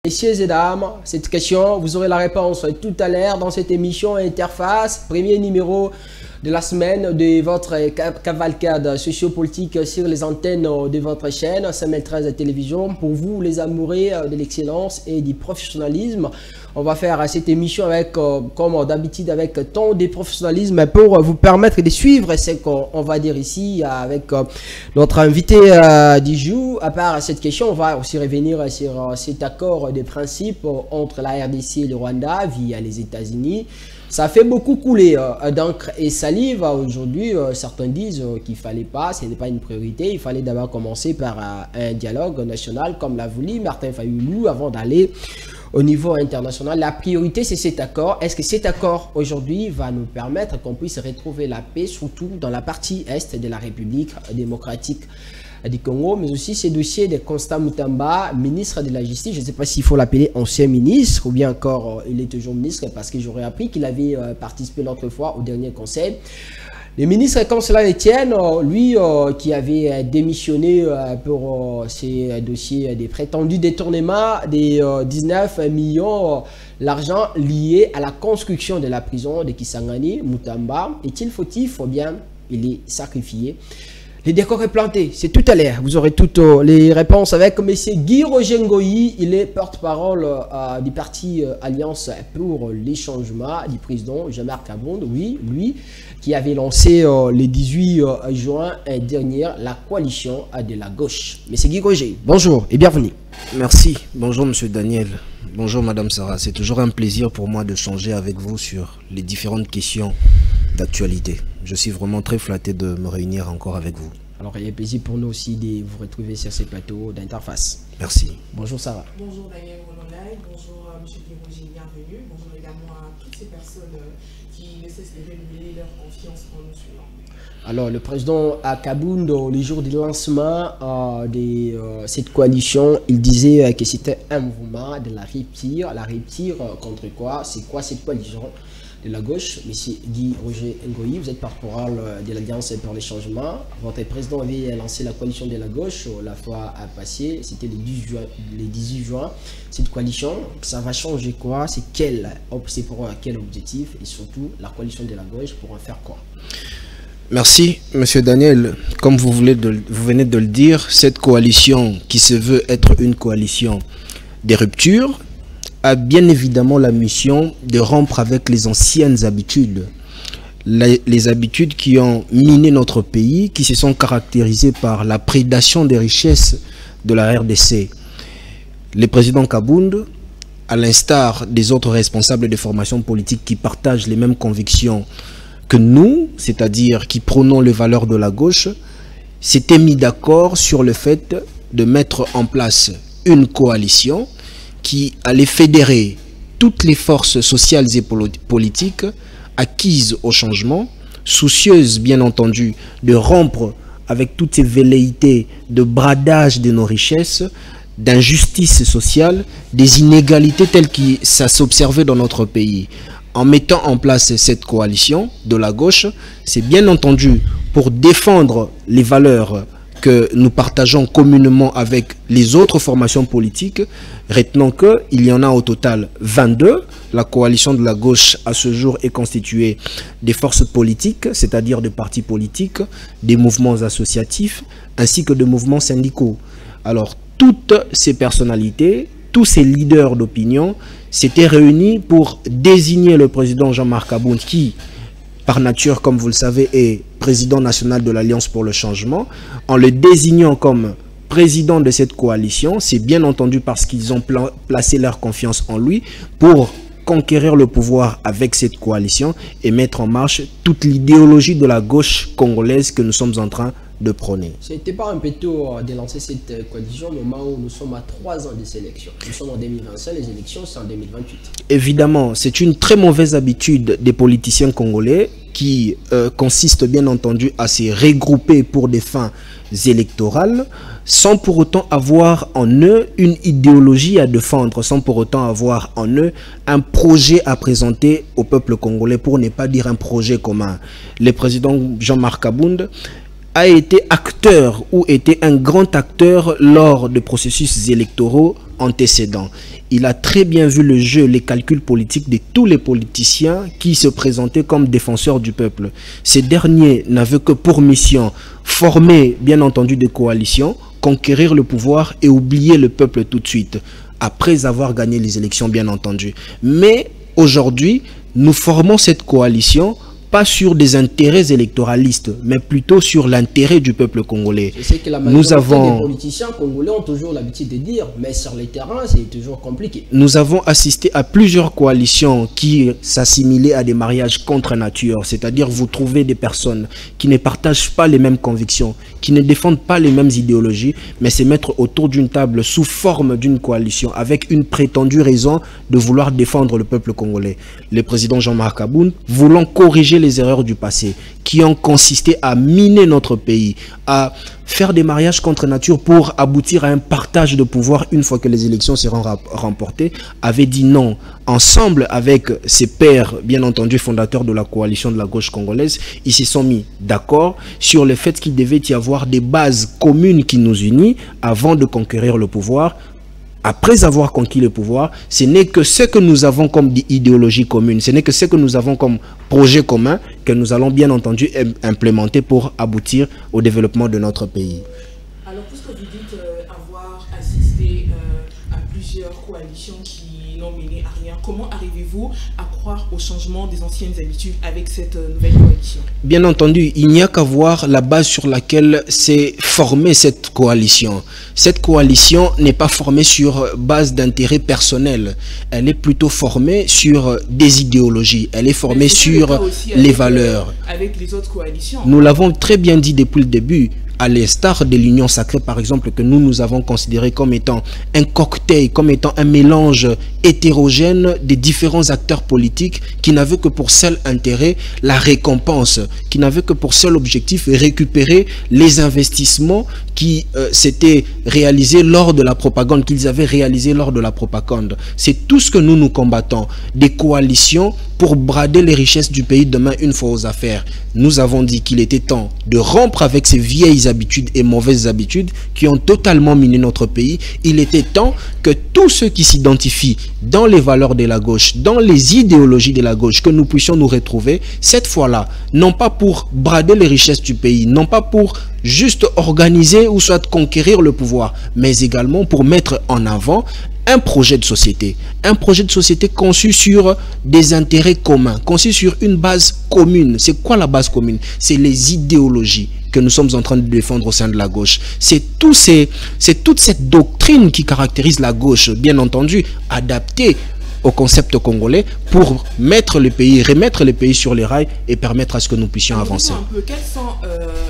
Messieurs et dames, cette question, vous aurez la réponse tout à l'heure dans cette émission Interface, premier numéro de la semaine de votre cavalcade sociopolitique sur les antennes de votre chaîne, SML13 Télévision. Pour vous, les amoureux de l'excellence et du professionnalisme, on va faire cette émission avec, comme d'habitude, avec tant de professionnalisme pour vous permettre de suivre ce qu'on va dire ici avec notre invité du jour. À part cette question, on va aussi revenir sur cet accord de principe entre la RDC et le Rwanda via les États-Unis. Ça fait beaucoup couler d'encre et salive aujourd'hui. Certains disent qu'il ne fallait pas, ce n'est pas une priorité. Il fallait d'abord commencer par un dialogue national comme l'a voulu Martin Fayulu avant d'aller au niveau international. La priorité, c'est cet accord. Est-ce que cet accord aujourd'hui va nous permettre qu'on puisse retrouver la paix, surtout dans la partie est de la République démocratique du Congo, mais aussi ces dossiers de Constant Mutamba, ministre de la Justice. Je ne sais pas s'il faut l'appeler ancien ministre ou bien encore il est toujours ministre, parce que j'aurais appris qu'il avait participé l'autre fois au dernier conseil. Le ministre, comme cela Etienne, lui qui avait démissionné pour ces dossiers des prétendus détournements des 19 millions, l'argent lié à la construction de la prison de Kisangani, Mutamba, est-il fautif ou bien il est sacrifié? Les décors est planté, c'est tout à l'heure. Vous aurez toutes les réponses avec M. Guy Roger Ngoyi. Il est porte-parole du parti Alliance pour les changements du président Jean-Marc Kabound. Oui, lui qui avait lancé le 18 juin dernier la coalition de la gauche. M. Guy Roger, bonjour et bienvenue. Merci. Bonjour M. Daniel. Bonjour Madame Sarah. C'est toujours un plaisir pour moi de changer avec vous sur les différentes questions d'actualité. Je suis vraiment très flatté de me réunir encore avec vous. Alors il y a plaisir pour nous aussi de vous retrouver sur ces plateaux d'Interface. Merci. Bonjour Sarah. Bonjour Daniel Molonay, bonjour M. Guy, bienvenue. Bonjour également à toutes ces personnes qui ne cessent de renouveler leur confiance en nous suivant. Alors le président à Kabound, le jour du lancement de cette coalition, il disait que c'était un mouvement de la rupture. La rupture contre quoi? C'est quoi cette coalition de la gauche? Monsieur Guy Roger Ngoyi, vous êtes porte-parole de l'Alliance pour les changements. Votre président avait lancé la coalition de la gauche la fois passée, c'était le 18 juin. Cette coalition, ça va changer quoi? C'est pour quel objectif? Et surtout, la coalition de la gauche pour en faire quoi? Merci Monsieur Daniel. Comme vous venez de le dire, cette coalition qui se veut être une coalition des ruptures a bien évidemment la mission de rompre avec les anciennes habitudes. Les habitudes qui ont miné notre pays, qui se sont caractérisées par la prédation des richesses de la RDC. Le président Kabound, à l'instar des autres responsables des formations politiques qui partagent les mêmes convictions que nous, c'est-à-dire qui prônons les valeurs de la gauche, s'était mis d'accord sur le fait de mettre en place une coalition qui allait fédérer toutes les forces sociales et politiques acquises au changement, soucieuses bien entendu de rompre avec toutes ces velléités de bradage de nos richesses, d'injustice sociale, des inégalités telles que ça s'observait dans notre pays. En mettant en place cette coalition de la gauche, c'est bien entendu pour défendre les valeurs que nous partageons communément avec les autres formations politiques. Retenons qu'il y en a au total 22. La coalition de la gauche à ce jour est constituée des forces politiques, c'est-à-dire des partis politiques, des mouvements associatifs, ainsi que de mouvements syndicaux. Alors, toutes ces personnalités, tous ces leaders d'opinion s'étaient réunis pour désigner le président Jean-Marc Kabound qui, par nature, comme vous le savez, est président national de l'Alliance pour le changement. En le désignant comme président de cette coalition, c'est bien entendu parce qu'ils ont placé leur confiance en lui pour conquérir le pouvoir avec cette coalition et mettre en marche toute l'idéologie de la gauche congolaise que nous sommes en train de prôner. C'était pas un peu tôt de lancer cette coalition au moment où nous sommes à 3 ans des élections. Nous sommes en 2025, les élections c'est en 2028. Évidemment, c'est une très mauvaise habitude des politiciens congolais qui consiste bien entendu à se regrouper pour des fins électorales sans pour autant avoir en eux une idéologie à défendre, sans pour autant avoir en eux un projet à présenter au peuple congolais, pour ne pas dire un projet commun. Le président Jean-Marc Kabound a été acteur ou était un grand acteur lors des processus électoraux antécédent. Il a très bien vu le jeu, les calculs politiques de tous les politiciens qui se présentaient comme défenseurs du peuple. Ces derniers n'avaient que pour mission former, bien entendu, des coalitions, conquérir le pouvoir et oublier le peuple tout de suite, après avoir gagné les élections, bien entendu. Mais aujourd'hui, nous formons cette coalition pas sur des intérêts électoralistes, mais plutôt sur l'intérêt du peuple congolais. Je sais que la majorité des politiciens congolais ont toujours l'habitude de dire, mais sur le terrain, c'est toujours compliqué. Nous avons assisté à plusieurs coalitions qui s'assimilaient à des mariages contre nature, c'est-à-dire vous trouvez des personnes qui ne partagent pas les mêmes convictions, qui ne défendent pas les mêmes idéologies, mais se mettre autour d'une table sous forme d'une coalition, avec une prétendue raison de vouloir défendre le peuple congolais. Le président Jean-Marc Aboun, voulant corriger les erreurs du passé qui ont consisté à miner notre pays, à faire des mariages contre nature pour aboutir à un partage de pouvoir une fois que les élections seront remportées, avait dit non. Ensemble avec ses pairs, bien entendu fondateurs de la coalition de la gauche congolaise, ils se sont mis d'accord sur le fait qu'il devait y avoir des bases communes qui nous unissent avant de conquérir le pouvoir. Après avoir conquis le pouvoir, ce n'est que ce que nous avons comme idéologie commune, ce n'est que ce que nous avons comme projet commun que nous allons bien entendu implémenter pour aboutir au développement de notre pays. Alors, puisque vous dites avoir assisté à plusieurs coalitions qui n'ont mené à rien, comment arrivez-vous à croire au changement des anciennes habitudes avec cette nouvelle coalition? Bien entendu, il n'y a qu'à voir la base sur laquelle s'est formée cette coalition. Cette coalition n'est pas formée sur base d'intérêt personnel. Elle est plutôt formée sur des idéologies. Elle est formée sur les valeurs. Avec les autres coalitions. Nous l'avons très bien dit depuis le début. À l'instar de l'Union sacrée, par exemple, que nous avons considéré comme étant un cocktail, comme étant un mélange hétérogène des différents acteurs politiques qui n'avaient que pour seul intérêt la récompense, qui n'avaient que pour seul objectif récupérer les investissements qui s'étaient réalisés lors de la propagande, qu'ils avaient réalisé lors de la propagande. C'est tout ce que nous combattons, des coalitions pour brader les richesses du pays demain une fois aux affaires. Nous avons dit qu'il était temps de rompre avec ces vieilles habitudes et mauvaises habitudes qui ont totalement miné notre pays. Il était temps que tous ceux qui s'identifient dans les valeurs de la gauche, dans les idéologies de la gauche, que nous puissions nous retrouver, cette fois-là, non pas pour brader les richesses du pays, non pas pour juste organiser ou soit conquérir le pouvoir, mais également pour mettre en avant un projet de société conçu sur des intérêts communs, conçu sur une base commune. C'est quoi la base commune? C'est les idéologies que nous sommes en train de défendre au sein de la gauche. C'est toute cette doctrine qui caractérise la gauche, bien entendu, adaptée au concept congolais pour mettre le pays, remettre le pays sur les rails et permettre à ce que nous puissions avancer. Un peu, quelles sont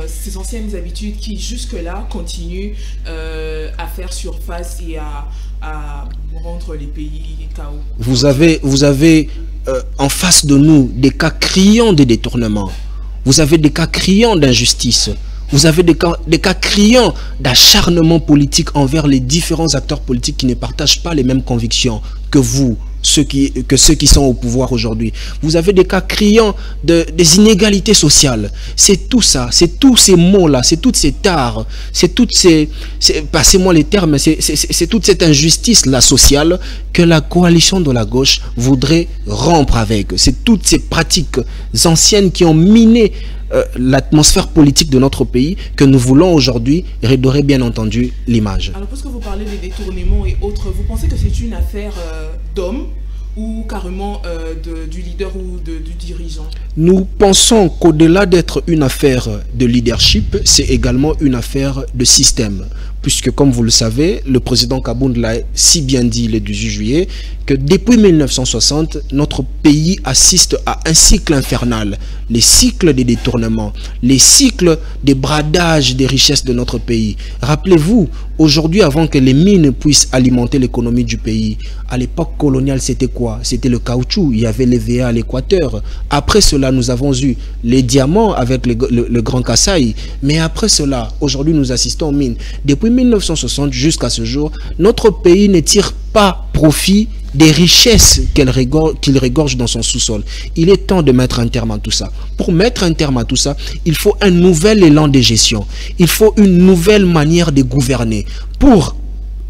ces anciennes habitudes qui jusque-là continuent à faire surface et à rendre les pays chaos? Vous avez en face de nous des cas criants de détournement. Vous avez des cas criants d'injustice. Vous avez des cas criants d'acharnement politique envers les différents acteurs politiques qui ne partagent pas les mêmes convictions que vous, ceux qui sont au pouvoir aujourd'hui. Vous avez des cas criants des inégalités sociales. C'est tout ça, c'est tous ces mots-là, c'est toutes ces tares, c'est toutes ces... Passez-moi les termes, c'est toute cette injustice-là sociale que la coalition de la gauche voudrait rompre avec. C'est toutes ces pratiques anciennes qui ont miné l'atmosphère politique de notre pays que nous voulons aujourd'hui redorer bien entendu l'image. Alors puisque vous parlez des détournements et autres, vous pensez que c'est une affaire d'hommes ou carrément du leader ou du dirigeant? Nous pensons qu'au-delà d'être une affaire de leadership, c'est également une affaire de système. Puisque, comme vous le savez, le président Kabound l'a si bien dit le 18 juillet, que depuis 1960, notre pays assiste à un cycle infernal. Les cycles des détournements, les cycles des bradages des richesses de notre pays. Rappelez-vous, aujourd'hui, avant que les mines puissent alimenter l'économie du pays, à l'époque coloniale, c'était quoi? C'était le caoutchouc, il y avait les VA à l'équateur. Après cela, nous avons eu les diamants avec le Grand Kasaï. Mais après cela, aujourd'hui, nous assistons aux mines. Depuis 1960 jusqu'à ce jour, notre pays ne tire pas profit des richesses qu'il regorge dans son sous-sol. Il est temps de mettre un terme à tout ça. Pour mettre un terme à tout ça, il faut un nouvel élan de gestion. Il faut une nouvelle manière de gouverner pour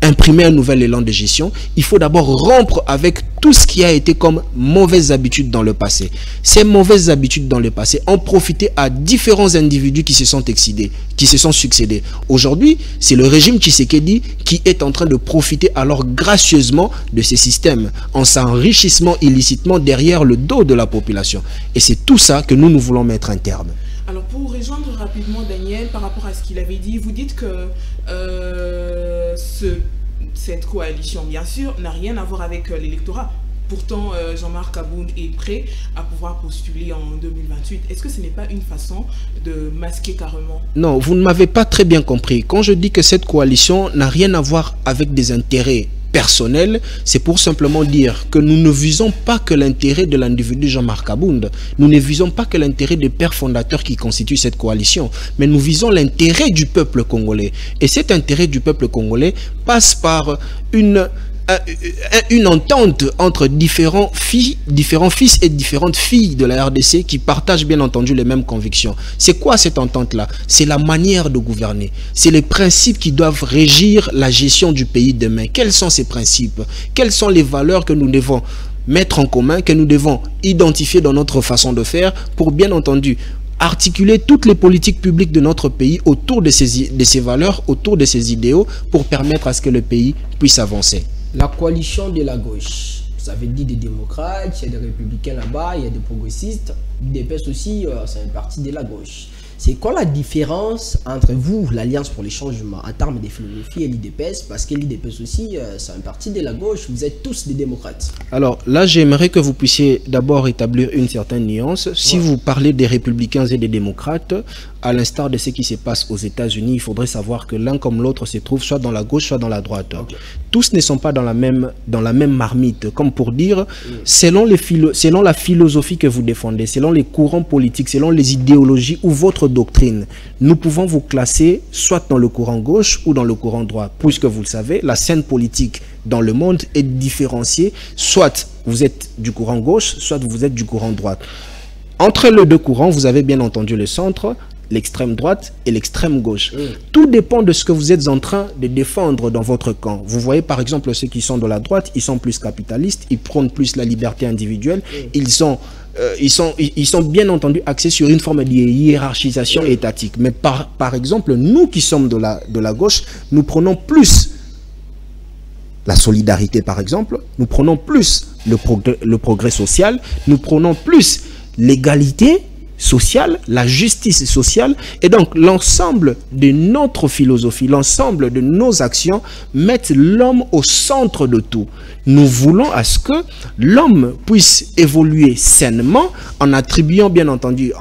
imprimer un nouvel élan de gestion, il faut d'abord rompre avec tout ce qui a été comme mauvaises habitudes dans le passé. Ces mauvaises habitudes dans le passé ont profité à différents individus qui se sont excédés, qui se sont succédés. Aujourd'hui, c'est le régime Tshisekedi qui est en train de profiter alors gracieusement de ces systèmes, en s'enrichissant illicitement derrière le dos de la population. Et c'est tout ça que nous voulons mettre un terme. Alors pour rejoindre rapidement Daniel par rapport à ce qu'il avait dit, vous dites que cette coalition, bien sûr, n'a rien à voir avec l'électorat. Pourtant, Jean-Marc Abound est prêt à pouvoir postuler en 2028. Est-ce que ce n'est pas une façon de masquer carrément? Non, vous ne m'avez pas très bien compris. Quand je dis que cette coalition n'a rien à voir avec des intérêts personnel, c'est pour simplement dire que nous ne visons pas que l'intérêt de l'individu Jean-Marc Abound, nous ne visons pas que l'intérêt des pères fondateurs qui constituent cette coalition, mais nous visons l'intérêt du peuple congolais. Et cet intérêt du peuple congolais passe par une entente entre différents fils et différentes filles de la RDC qui partagent bien entendu les mêmes convictions. C'est quoi cette entente-là? C'est la manière de gouverner. C'est les principes qui doivent régir la gestion du pays demain. Quels sont ces principes? Quelles sont les valeurs que nous devons mettre en commun, que nous devons identifier dans notre façon de faire pour bien entendu articuler toutes les politiques publiques de notre pays autour de ces valeurs, autour de ces idéaux pour permettre à ce que le pays puisse avancer? La coalition de la gauche, vous avez dit des démocrates, il y a des républicains là-bas, il y a des progressistes, l'UDPS aussi, c'est une partie de la gauche. C'est quoi la différence entre vous, l'Alliance pour les changements, en termes de philosophie, et l'UDPS? Parce que l'UDPS aussi, c'est une partie de la gauche, vous êtes tous des démocrates. Alors là, j'aimerais que vous puissiez d'abord établir une certaine nuance. Si vous parlez des républicains et des démocrates, à l'instar de ce qui se passe aux États-Unis, il faudrait savoir que l'un comme l'autre se trouve soit dans la gauche, soit dans la droite. Okay. Tous ne sont pas dans la même marmite. Comme pour dire, selon la philosophie que vous défendez, selon les courants politiques, selon les idéologies ou votre doctrine, nous pouvons vous classer soit dans le courant gauche ou dans le courant droit. Puisque vous le savez, la scène politique dans le monde est différenciée. Soit vous êtes du courant gauche, soit vous êtes du courant droite. Entre les deux courants, vous avez bien entendu le centre, l'extrême droite et l'extrême gauche. Tout dépend de ce que vous êtes en train de défendre dans votre camp. Vous voyez par exemple ceux qui sont de la droite, ils sont plus capitalistes, ils prônent plus la liberté individuelle, ils sont bien entendu axés sur une forme de hiérarchisation étatique. Mais par exemple, nous qui sommes de la gauche, nous prenons plus la solidarité par exemple, nous prenons plus le progrès social, nous prenons plus l'égalité sociale, la justice sociale, et donc l'ensemble de notre philosophie, l'ensemble de nos actions mettent l'homme au centre de tout. Nous voulons à ce que l'homme puisse évoluer sainement en attribuant bien entendu,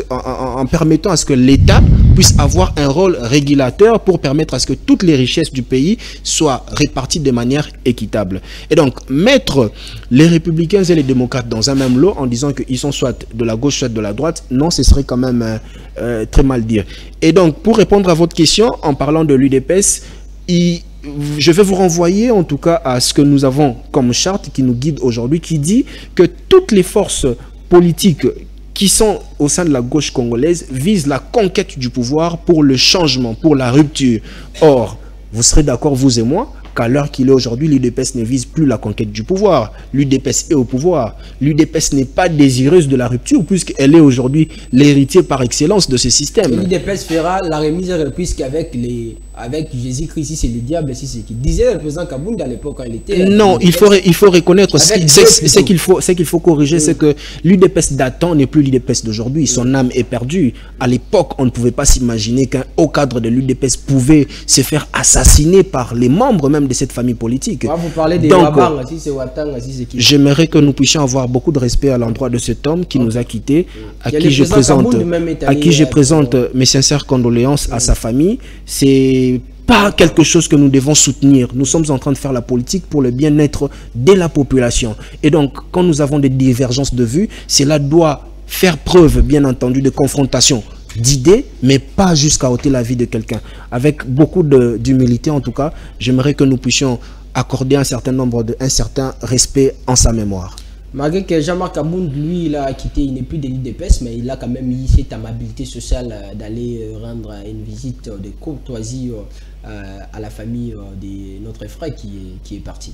en permettant à ce que l'État puisse avoir un rôle régulateur pour permettre à ce que toutes les richesses du pays soient réparties de manière équitable. Et donc mettre les républicains et les démocrates dans un même lot en disant qu'ils sont soit de la gauche soit de la droite, non, ce serait quand même très mal dire. Et donc, pour répondre à votre question, en parlant de l'UDPS, je vais vous renvoyer en tout cas à ce que nous avons comme charte qui nous guide aujourd'hui, qui dit que toutes les forces politiques qui sont au sein de la gauche congolaise visent la conquête du pouvoir pour le changement, pour la rupture. Or, vous serez d'accord, vous et moi, qu'à l'heure qu'il est aujourd'hui, l'UDPS ne vise plus la conquête du pouvoir. L'UDPS est au pouvoir. L'UDPS n'est pas désireuse de la rupture puisqu'elle est aujourd'hui l'héritier par excellence de ce système. L'UDPS fera la remise puisqu'avec Jésus-Christ, c'est le diable, c'est ce qu'il disait le président Kabound à l'époque quand il était... Non, il faut reconnaître, ce qu'il faut corriger, c'est que l'UDPS datant n'est plus l'UDPS d'aujourd'hui. Son âme est perdue. À l'époque, on ne pouvait pas s'imaginer qu'un haut cadre de l'UDPS pouvait se faire assassiner par les membres même de cette famille politique. Vous parlez des Wabang, si c'est Watang, si c'est qui? J'aimerais que nous puissions avoir beaucoup de respect à l'endroit de cet homme qui nous a quittés, à qui je présente mes sincères condoléances à sa famille. C'est pas quelque chose que nous devons soutenir. Nous sommes en train de faire la politique pour le bien-être de la population. Et donc, quand nous avons des divergences de vues, cela doit faire preuve, bien entendu, de confrontation d'idées, mais pas jusqu'à ôter la vie de quelqu'un. Avec beaucoup d'humilité, en tout cas, j'aimerais que nous puissions accorder un certain respect en sa mémoire. Malgré que Jean-Marc Kabound, lui, il a quitté, il n'est plus de l'UDPS, mais il a quand même eu cette amabilité sociale d'aller rendre une visite de courtoisie à la famille de notre frère qui est parti.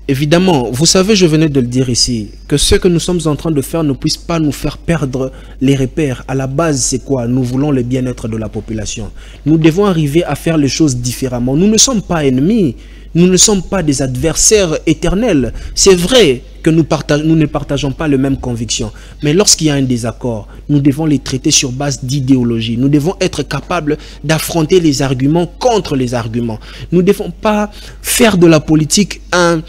Évidemment, vous savez, je venais de le dire ici, que ce que nous sommes en train de faire ne puisse pas nous faire perdre les repères. À la base, c'est quoi? Nous voulons le bien-être de la population. Nous devons arriver à faire les choses différemment. Nous ne sommes pas ennemis. Nous ne sommes pas des adversaires éternels. C'est vrai que nous ne partageons pas les mêmes convictions. Mais lorsqu'il y a un désaccord, nous devons les traiter sur base d'idéologie. Nous devons être capables d'affronter les arguments contre les arguments. Nous ne devons pas faire de la politique un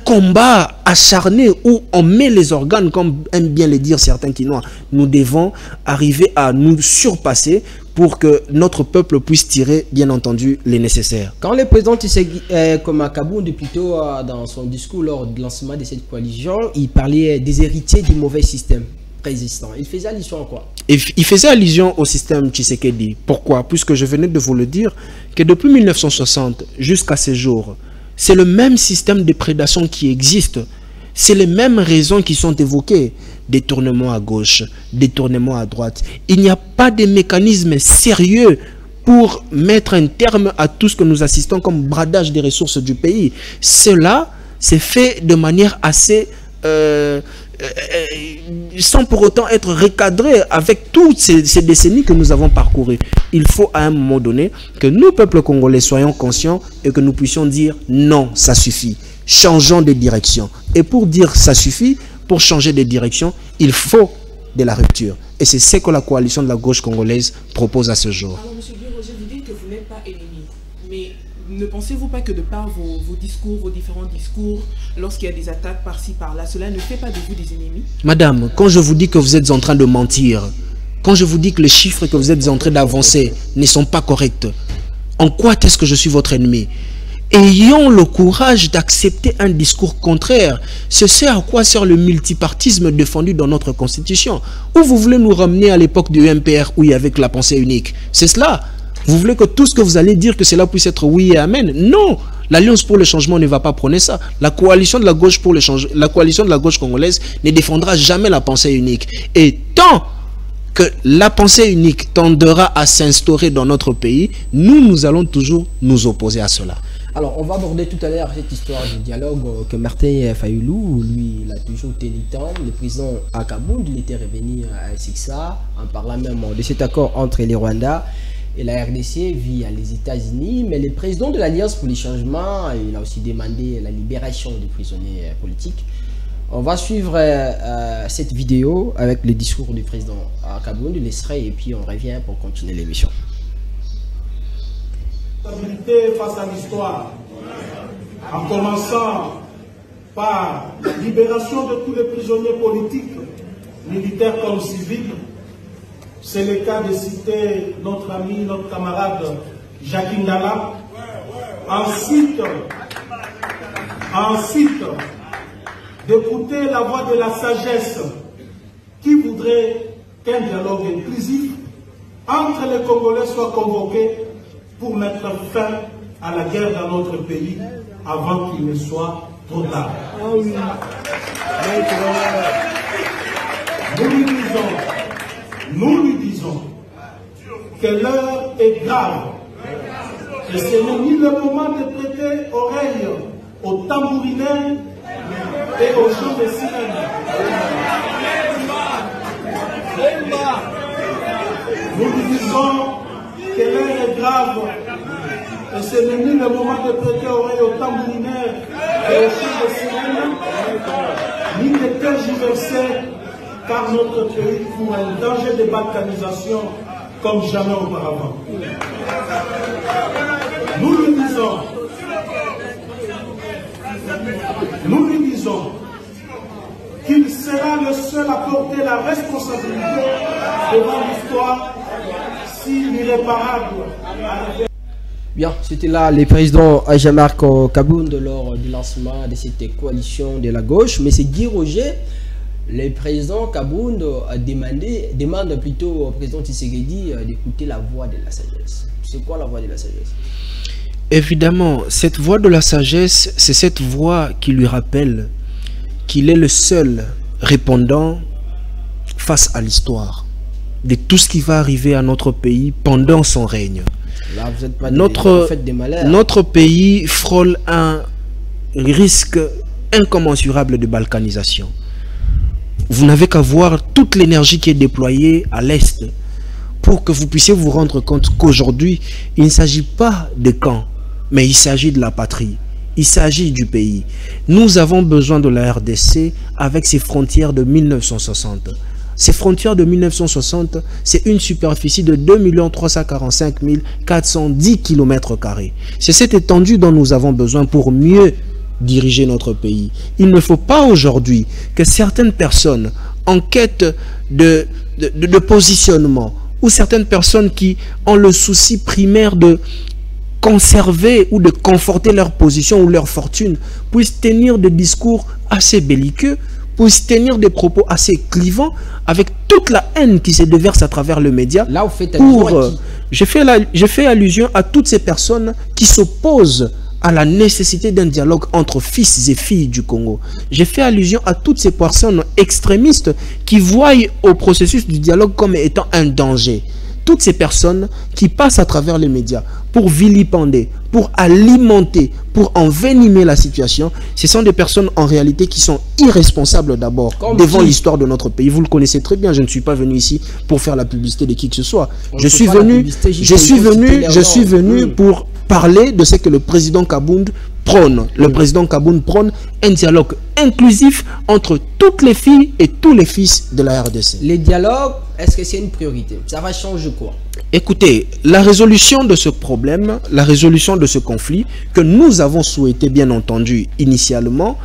combat acharné où on met les organes, comme aiment bien le dire certains Quinois. Nous devons arriver à nous surpasser pour que notre peuple puisse tirer, bien entendu, les nécessaires. Quand le président Tshisekedi, comme Kabound, plutôt dans son discours lors du lancement de cette coalition, il parlait des héritiers du mauvais système préexistant. Il faisait allusion à quoi? Il faisait allusion au système Tshisekedi. Pourquoi? Puisque je venais de vous le dire, que depuis 1960 jusqu'à ces jours, c'est le même système de prédation qui existe. C'est les mêmes raisons qui sont évoquées. Détournement à gauche, détournement à droite. Il n'y a pas de mécanisme sérieux pour mettre un terme à tout ce que nous assistons comme bradage des ressources du pays. Cela s'est fait de manière assez... sans pour autant être recadré avec toutes ces décennies que nous avons parcourues. Il faut à un moment donné que nous, peuple congolais, soyons conscients et que nous puissions dire non, ça suffit. Changeons de direction. Et pour dire ça suffit, pour changer de direction, il faut de la rupture. Et c'est ce que la coalition de la gauche congolaise propose à ce jour. Alors, M. Guy-Roger, vous dites que vous n'êtes pas ennemi. Mais ne pensez-vous pas que de par vos discours, vos différents discours, lorsqu'il y a des attaques par-ci, par-là, cela ne fait pas de vous des ennemis? Madame, quand je vous dis que vous êtes en train de mentir, quand je vous dis que les chiffres que vous êtes en train d'avancer ne sont pas corrects, en quoi est-ce que je suis votre ennemi? Ayons le courage d'accepter un discours contraire. C'est ce à quoi sert le multipartisme défendu dans notre constitution. Ou vous voulez nous ramener à l'époque du MPR où il y avait que la pensée unique? C'est cela. Vous voulez que tout ce que vous allez dire, que cela puisse être oui et amen? Non. L'Alliance pour le changement ne va pas prôner ça. La coalition de la gauche pour le changement, la coalition de la gauche congolaise ne défendra jamais la pensée unique. Et tant que la pensée unique tendra à s'instaurer dans notre pays, nous allons toujours nous opposer à cela. Alors, on va aborder tout à l'heure cette histoire du dialogue que Martin Fayulu, lui, il a toujours tenu temps. Le président à Kabound, il était revenu à Sixa en parlant même de cet accord entre les Rwandais et la RDC via les États-Unis. Mais le président de l'Alliance pour les changements, il a aussi demandé la libération des prisonniers politiques. On va suivre cette vidéo avec le discours du président à Kabound, l'extrait, et puis on revient pour continuer l'émission. Face à l'histoire, en commençant par la libération de tous les prisonniers politiques, militaires comme civils. C'est le cas de citer notre ami, notre camarade Jacques Ndala. Ensuite, d'écouter la voix de la sagesse qui voudrait qu'un dialogue inclusif entre les Congolais soit convoqué pour mettre fin à la guerre dans notre pays avant qu'il ne soit trop tard. Nous lui disons que l'heure est grave et ce n'est ni le moment de prêter oreille aux tambourinets et aux chants de sirène. Nous lui disons que l'heure est grave et ce n'est ni le moment de prêter oreille aux tambourinaires et aux chants de sirène, ni de tergiverser, car notre pays court un danger de balkanisation comme jamais auparavant. Nous lui disons qu'il sera le seul à porter la responsabilité devant l'histoire si l'irréparable arrivait. Bien, c'était là le président Jean-Marc Kabound lors du lancement de cette coalition de la gauche. Mais c'est Guy Roger, le président Kabound demande plutôt au président Tshisekedi d'écouter la voix de la sagesse. C'est quoi la voix de la sagesse? Évidemment, cette voix de la sagesse, c'est cette voix qui lui rappelle qu'il est le seul répondant face à l'histoire de tout ce qui va arriver à notre pays pendant son règne. Là, vous êtes pas des malheurs. Notre pays frôle un risque incommensurable de balkanisation. Vous n'avez qu'à voir toute l'énergie qui est déployée à l'Est pour que vous puissiez vous rendre compte qu'aujourd'hui, il ne s'agit pas de camps, mais il s'agit de la patrie. Il s'agit du pays. Nous avons besoin de la RDC avec ses frontières de 1960. Ces frontières de 1960, c'est une superficie de 2 345 410 km². C'est cette étendue dont nous avons besoin pour mieux diriger notre pays. Il ne faut pas aujourd'hui que certaines personnes en quête de positionnement ou certaines personnes qui ont le souci primaire de conserver ou de conforter leur position ou leur fortune puissent tenir des discours assez belliqueux, puissent tenir des propos assez clivants avec toute la haine qui se déverse à travers le média. Là, vous faites allusion à qui? Je fais allusion à toutes ces personnes qui s'opposent à la nécessité d'un dialogue entre fils et filles du Congo. J'ai fait allusion à toutes ces personnes extrémistes qui voient au processus du dialogue comme étant un danger. Toutes ces personnes qui passent à travers les médias pour vilipender, pour alimenter, pour envenimer la situation, ce sont des personnes en réalité qui sont irresponsables d'abord devant l'histoire de notre pays. Vous le connaissez très bien, je ne suis pas venu ici pour faire la publicité de qui que ce soit. Je suis venu pour parler de ce que le président Kabound prône. Le président Kabound prône un dialogue inclusif entre toutes les filles et tous les fils de la RDC. Les dialogues, est-ce que c'est une priorité? Ça va changer quoi? Écoutez, la résolution de ce problème, la résolution de ce conflit, que nous avons souhaité bien entendu initialement,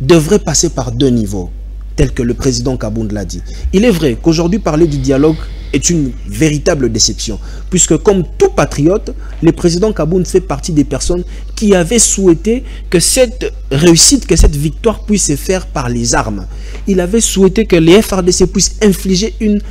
devrait passer par deux niveaux, tel que le président Kabound l'a dit. Il est vrai qu'aujourd'hui parler du dialogue est une véritable déception, puisque comme tout patriote, le président Kabound fait partie des personnes qui avaient souhaité que cette réussite, que cette victoire puisse se faire par les armes. Il avait souhaité que les FARDC puissent infliger une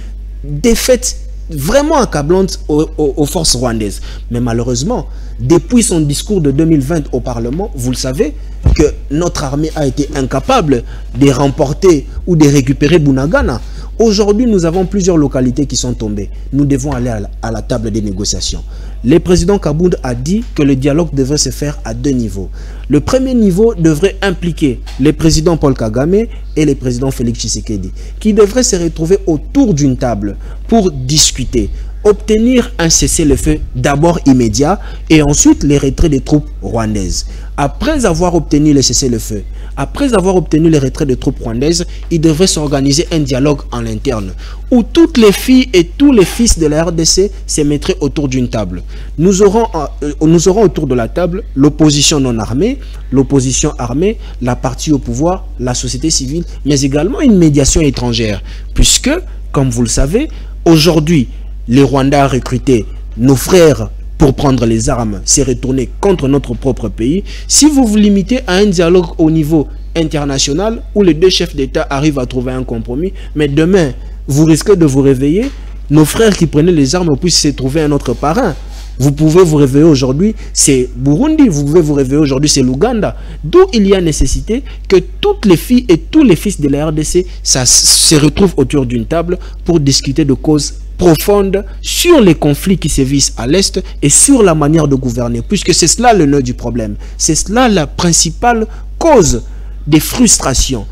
défaite vraiment accablante aux forces rwandaises. Mais malheureusement, depuis son discours de 2020 au Parlement, vous le savez, que notre armée a été incapable de remporter ou de récupérer Bunagana. Aujourd'hui, nous avons plusieurs localités qui sont tombées. Nous devons aller à la table des négociations. Le président Kabound a dit que le dialogue devrait se faire à deux niveaux. Le premier niveau devrait impliquer le président Paul Kagame et le président Félix Tshisekedi, qui devraient se retrouver autour d'une table pour discuter, obtenir un cessez-le-feu d'abord immédiat et ensuite les retraits des troupes rwandaises. Après avoir obtenu le cessez-le-feu, après avoir obtenu le retrait des troupes rwandaises, il devrait s'organiser un dialogue en interne où toutes les filles et tous les fils de la RDC se mettraient autour d'une table. Nous aurons autour de la table l'opposition non armée, l'opposition armée, la partie au pouvoir, la société civile, mais également une médiation étrangère. Puisque, comme vous le savez, aujourd'hui, les Rwandais ont recruté nos frères pour prendre les armes, s'est retourné contre notre propre pays. Si vous vous limitez à un dialogue au niveau international où les deux chefs d'État arrivent à trouver un compromis, mais demain, vous risquez de vous réveiller, nos frères qui prenaient les armes puissent se trouver un autre parrain. Vous pouvez vous réveiller aujourd'hui, c'est Burundi, vous pouvez vous réveiller aujourd'hui, c'est l'Ouganda. D'où il y a nécessité que toutes les filles et tous les fils de la RDC se retrouvent autour d'une table pour discuter de causes profondes sur les conflits qui sévissent à l'Est et sur la manière de gouverner, puisque c'est cela le nœud du problème. C'est cela la principale cause des frustrations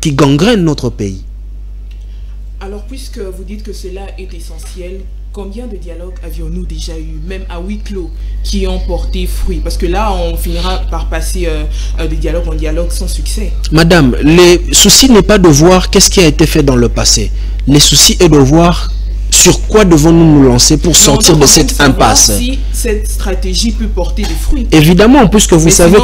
qui gangrènent notre pays. Alors, puisque vous dites que cela est essentiel, combien de dialogues avions-nous déjà eu, même à huis clos, qui ont porté fruit? Parce que là, on finira par passer de dialogue en dialogue sans succès. Madame, le souci n'est pas de voir qu'est-ce qui a été fait dans le passé. Le souci est de voir sur quoi devons-nous nous lancer pour sortir de cette impasse. Si cette stratégie peut porter des fruits. Évidemment, puisque vous savez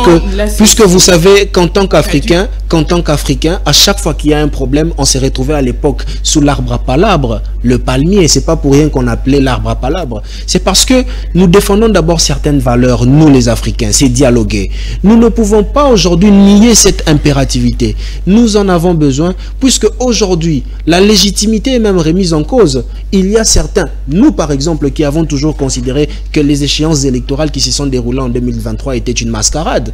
qu'en tant qu'Africain, à chaque fois qu'il y a un problème, on s'est retrouvé à l'époque sous l'arbre à palabres, le palmier. C'est pas pour rien qu'on appelait l'arbre à palabres. C'est parce que nous défendons d'abord certaines valeurs, nous les Africains, c'est dialoguer. Nous ne pouvons pas aujourd'hui nier cette impérativité. Nous en avons besoin, puisque aujourd'hui, la légitimité est même remise en cause. Il y a certains, nous par exemple, qui avons toujours considéré que les échéances électorales qui se sont déroulées en 2023 étaient une mascarade.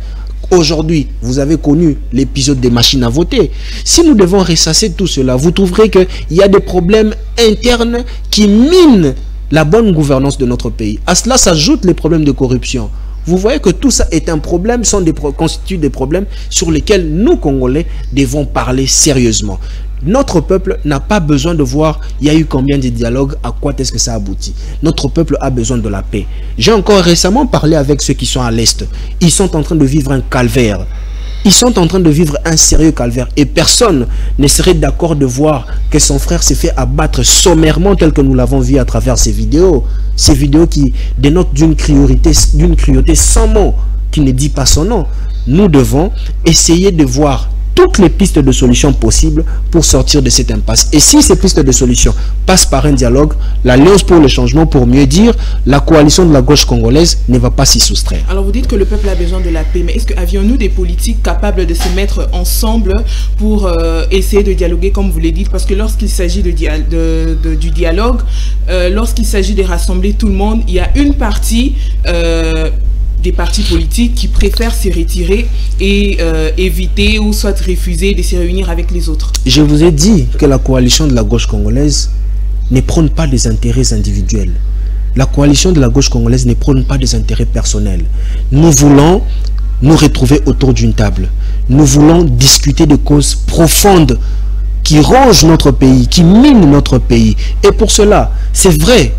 Aujourd'hui, vous avez connu l'épisode des machines à voter. Si nous devons ressasser tout cela, vous trouverez qu'il y a des problèmes internes qui minent la bonne gouvernance de notre pays. À cela s'ajoutent les problèmes de corruption. Vous voyez que tout ça est un problème, constitue des problèmes sur lesquels nous, Congolais, devons parler sérieusement. Notre peuple n'a pas besoin de voir il y a eu combien de dialogues, à quoi est-ce que ça aboutit. Notre peuple a besoin de la paix. J'ai encore récemment parlé avec ceux qui sont à l'Est. Ils sont en train de vivre un calvaire. Ils sont en train de vivre un sérieux calvaire. Et personne ne serait d'accord de voir que son frère s'est fait abattre sommairement tel que nous l'avons vu à travers ces vidéos. Ces vidéos qui dénotent d'une cruauté sans mots, qui ne dit pas son nom. Nous devons essayer de voir toutes les pistes de solutions possibles pour sortir de cette impasse. Et si ces pistes de solutions passent par un dialogue, l'Alliance pour le changement, pour mieux dire, la coalition de la gauche congolaise ne va pas s'y soustraire. Alors vous dites que le peuple a besoin de la paix, mais est-ce que avions-nous des politiques capables de se mettre ensemble pour essayer de dialoguer comme vous l'avez dit? Parce que lorsqu'il s'agit du dialogue, lorsqu'il s'agit de rassembler tout le monde, il y a une partie des partis politiques qui préfèrent se retirer et éviter ou soit refuser de se réunir avec les autres. Je vous ai dit que la coalition de la gauche congolaise ne prône pas des intérêts individuels. La coalition de la gauche congolaise ne prône pas des intérêts personnels. Nous voulons nous retrouver autour d'une table. Nous voulons discuter de causes profondes qui rongent notre pays, qui minent notre pays. Et pour cela, c'est vrai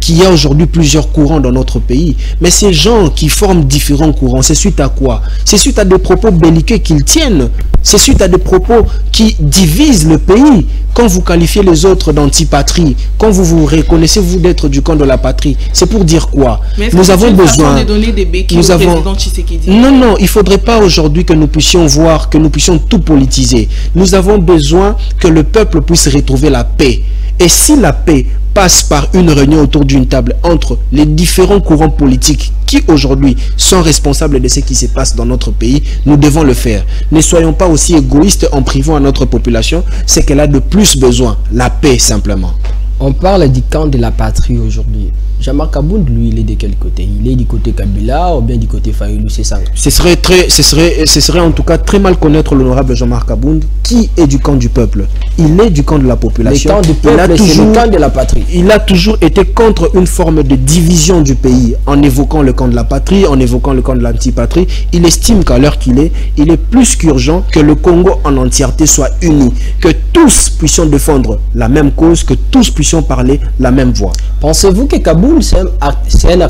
qu'il y a aujourd'hui plusieurs courants dans notre pays, mais ces gens qui forment différents courants, c'est suite à quoi? C'est suite à des propos belliqueux qu'ils tiennent, c'est suite à des propos qui divisent le pays. Quand vous qualifiez les autres d'antipatrie, quand vous vous reconnaissez vous d'être du camp de la patrie, c'est pour dire quoi? Nous avons besoin de donner des béquilles au président Tshisekedi. Non, il ne faudrait pas aujourd'hui que nous puissions voir, que nous puissions tout politiser. Nous avons besoin que le peuple puisse retrouver la paix. Et si la paix passe par une réunion autour d'une table entre les différents courants politiques qui aujourd'hui sont responsables de ce qui se passe dans notre pays, nous devons le faire. Ne soyons pas aussi égoïstes en privant à notre population ce qu'elle a de plus besoin, la paix simplement. On parle du camp de la patrie aujourd'hui. Jean-Marc Abound, lui, il est de quel côté? Il est du côté Kabila ou bien du côté Fayulu, c'est ça? Ce serait en tout cas très mal connaître l'honorable Jean-Marc Abound, qui est du camp du peuple. Il est du camp de la population. Le camp du peuple, c'est le camp de la patrie. Il a toujours été contre une forme de division du pays, en évoquant le camp de la patrie, en évoquant le camp de l'antipatrie. Il estime qu'à l'heure qu'il est, il est plus qu'urgent que le Congo en entièreté soit uni, que tous puissions défendre la même cause, que tous puissions parler la même voix. Pensez-vous que Kaboul, c'est un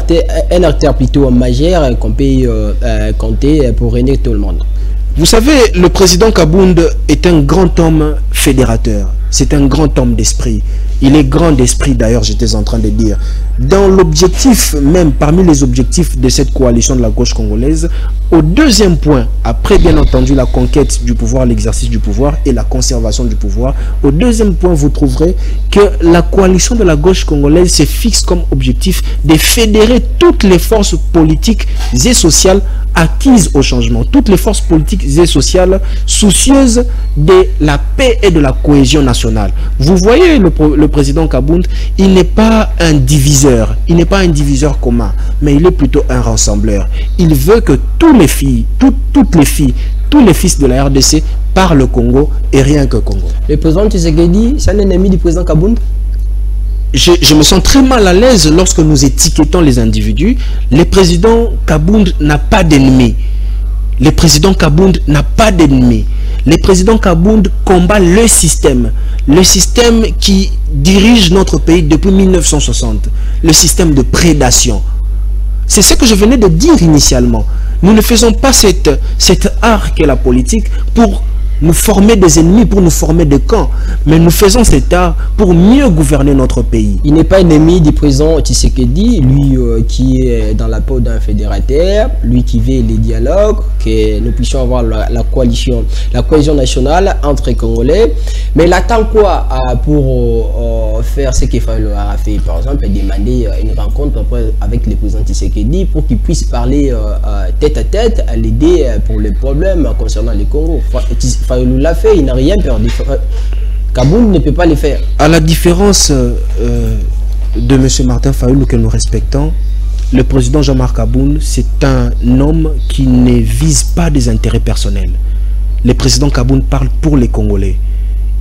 acteur plutôt majeur qu'on peut compter pour réunir tout le monde? Vous savez, le président Kabound est un grand homme fédérateur. C'est un grand homme d'esprit. Il est grand d'esprit d'ailleurs, j'étais en train de dire. Dans l'objectif, même parmi les objectifs de cette coalition de la gauche congolaise, au deuxième point, après bien entendu la conquête du pouvoir, l'exercice du pouvoir et la conservation du pouvoir, au deuxième point, vous trouverez que la coalition de la gauche congolaise se fixe comme objectif de fédérer toutes les forces politiques et sociales acquises au changement, toutes les forces politiques et sociales soucieuses de la paix et de la cohésion nationale. Vous voyez le président Kabound, il n'est pas un diviseur, il n'est pas un diviseur commun, mais il est plutôt un rassembleur. Il veut que toutes les filles, tous les fils de la RDC parlent le Congo et rien que Congo. Le président Tshisekedi, c'est un ennemi du président Kabound? Je me sens très mal à l'aise lorsque nous étiquetons les individus. Le président Kabound n'a pas d'ennemi. Le président Kabound n'a pas d'ennemi. Le président Kabound combat le système qui dirige notre pays depuis 1960, le système de prédation. C'est ce que je venais de dire initialement. Nous ne faisons pas cet art qu'est la politique pour nous former des ennemis, pour nous former des camps, mais nous faisons cet art pour mieux gouverner notre pays. Il n'est pas ennemi du président Tshisekedi, lui qui est dans la peau d'un fédérateur, lui qui veut les dialogues, que nous puissions avoir la coalition nationale entre les Congolais. Mais il attend quoi pour faire ce qu'il fallait a fait, par exemple, demander une rencontre avec le président Tshisekedi pour qu'il puisse parler tête à tête, à l'aider pour les problèmes concernant le Congo. Fayulu l'a fait, il n'a rien perdu. Kabound ne peut pas le faire. À la différence de M. Martin Fayulu que nous respectons, le président Jean-Marc Kaboun, c'est un homme qui ne vise pas des intérêts personnels. Le président Kaboun parle pour les Congolais.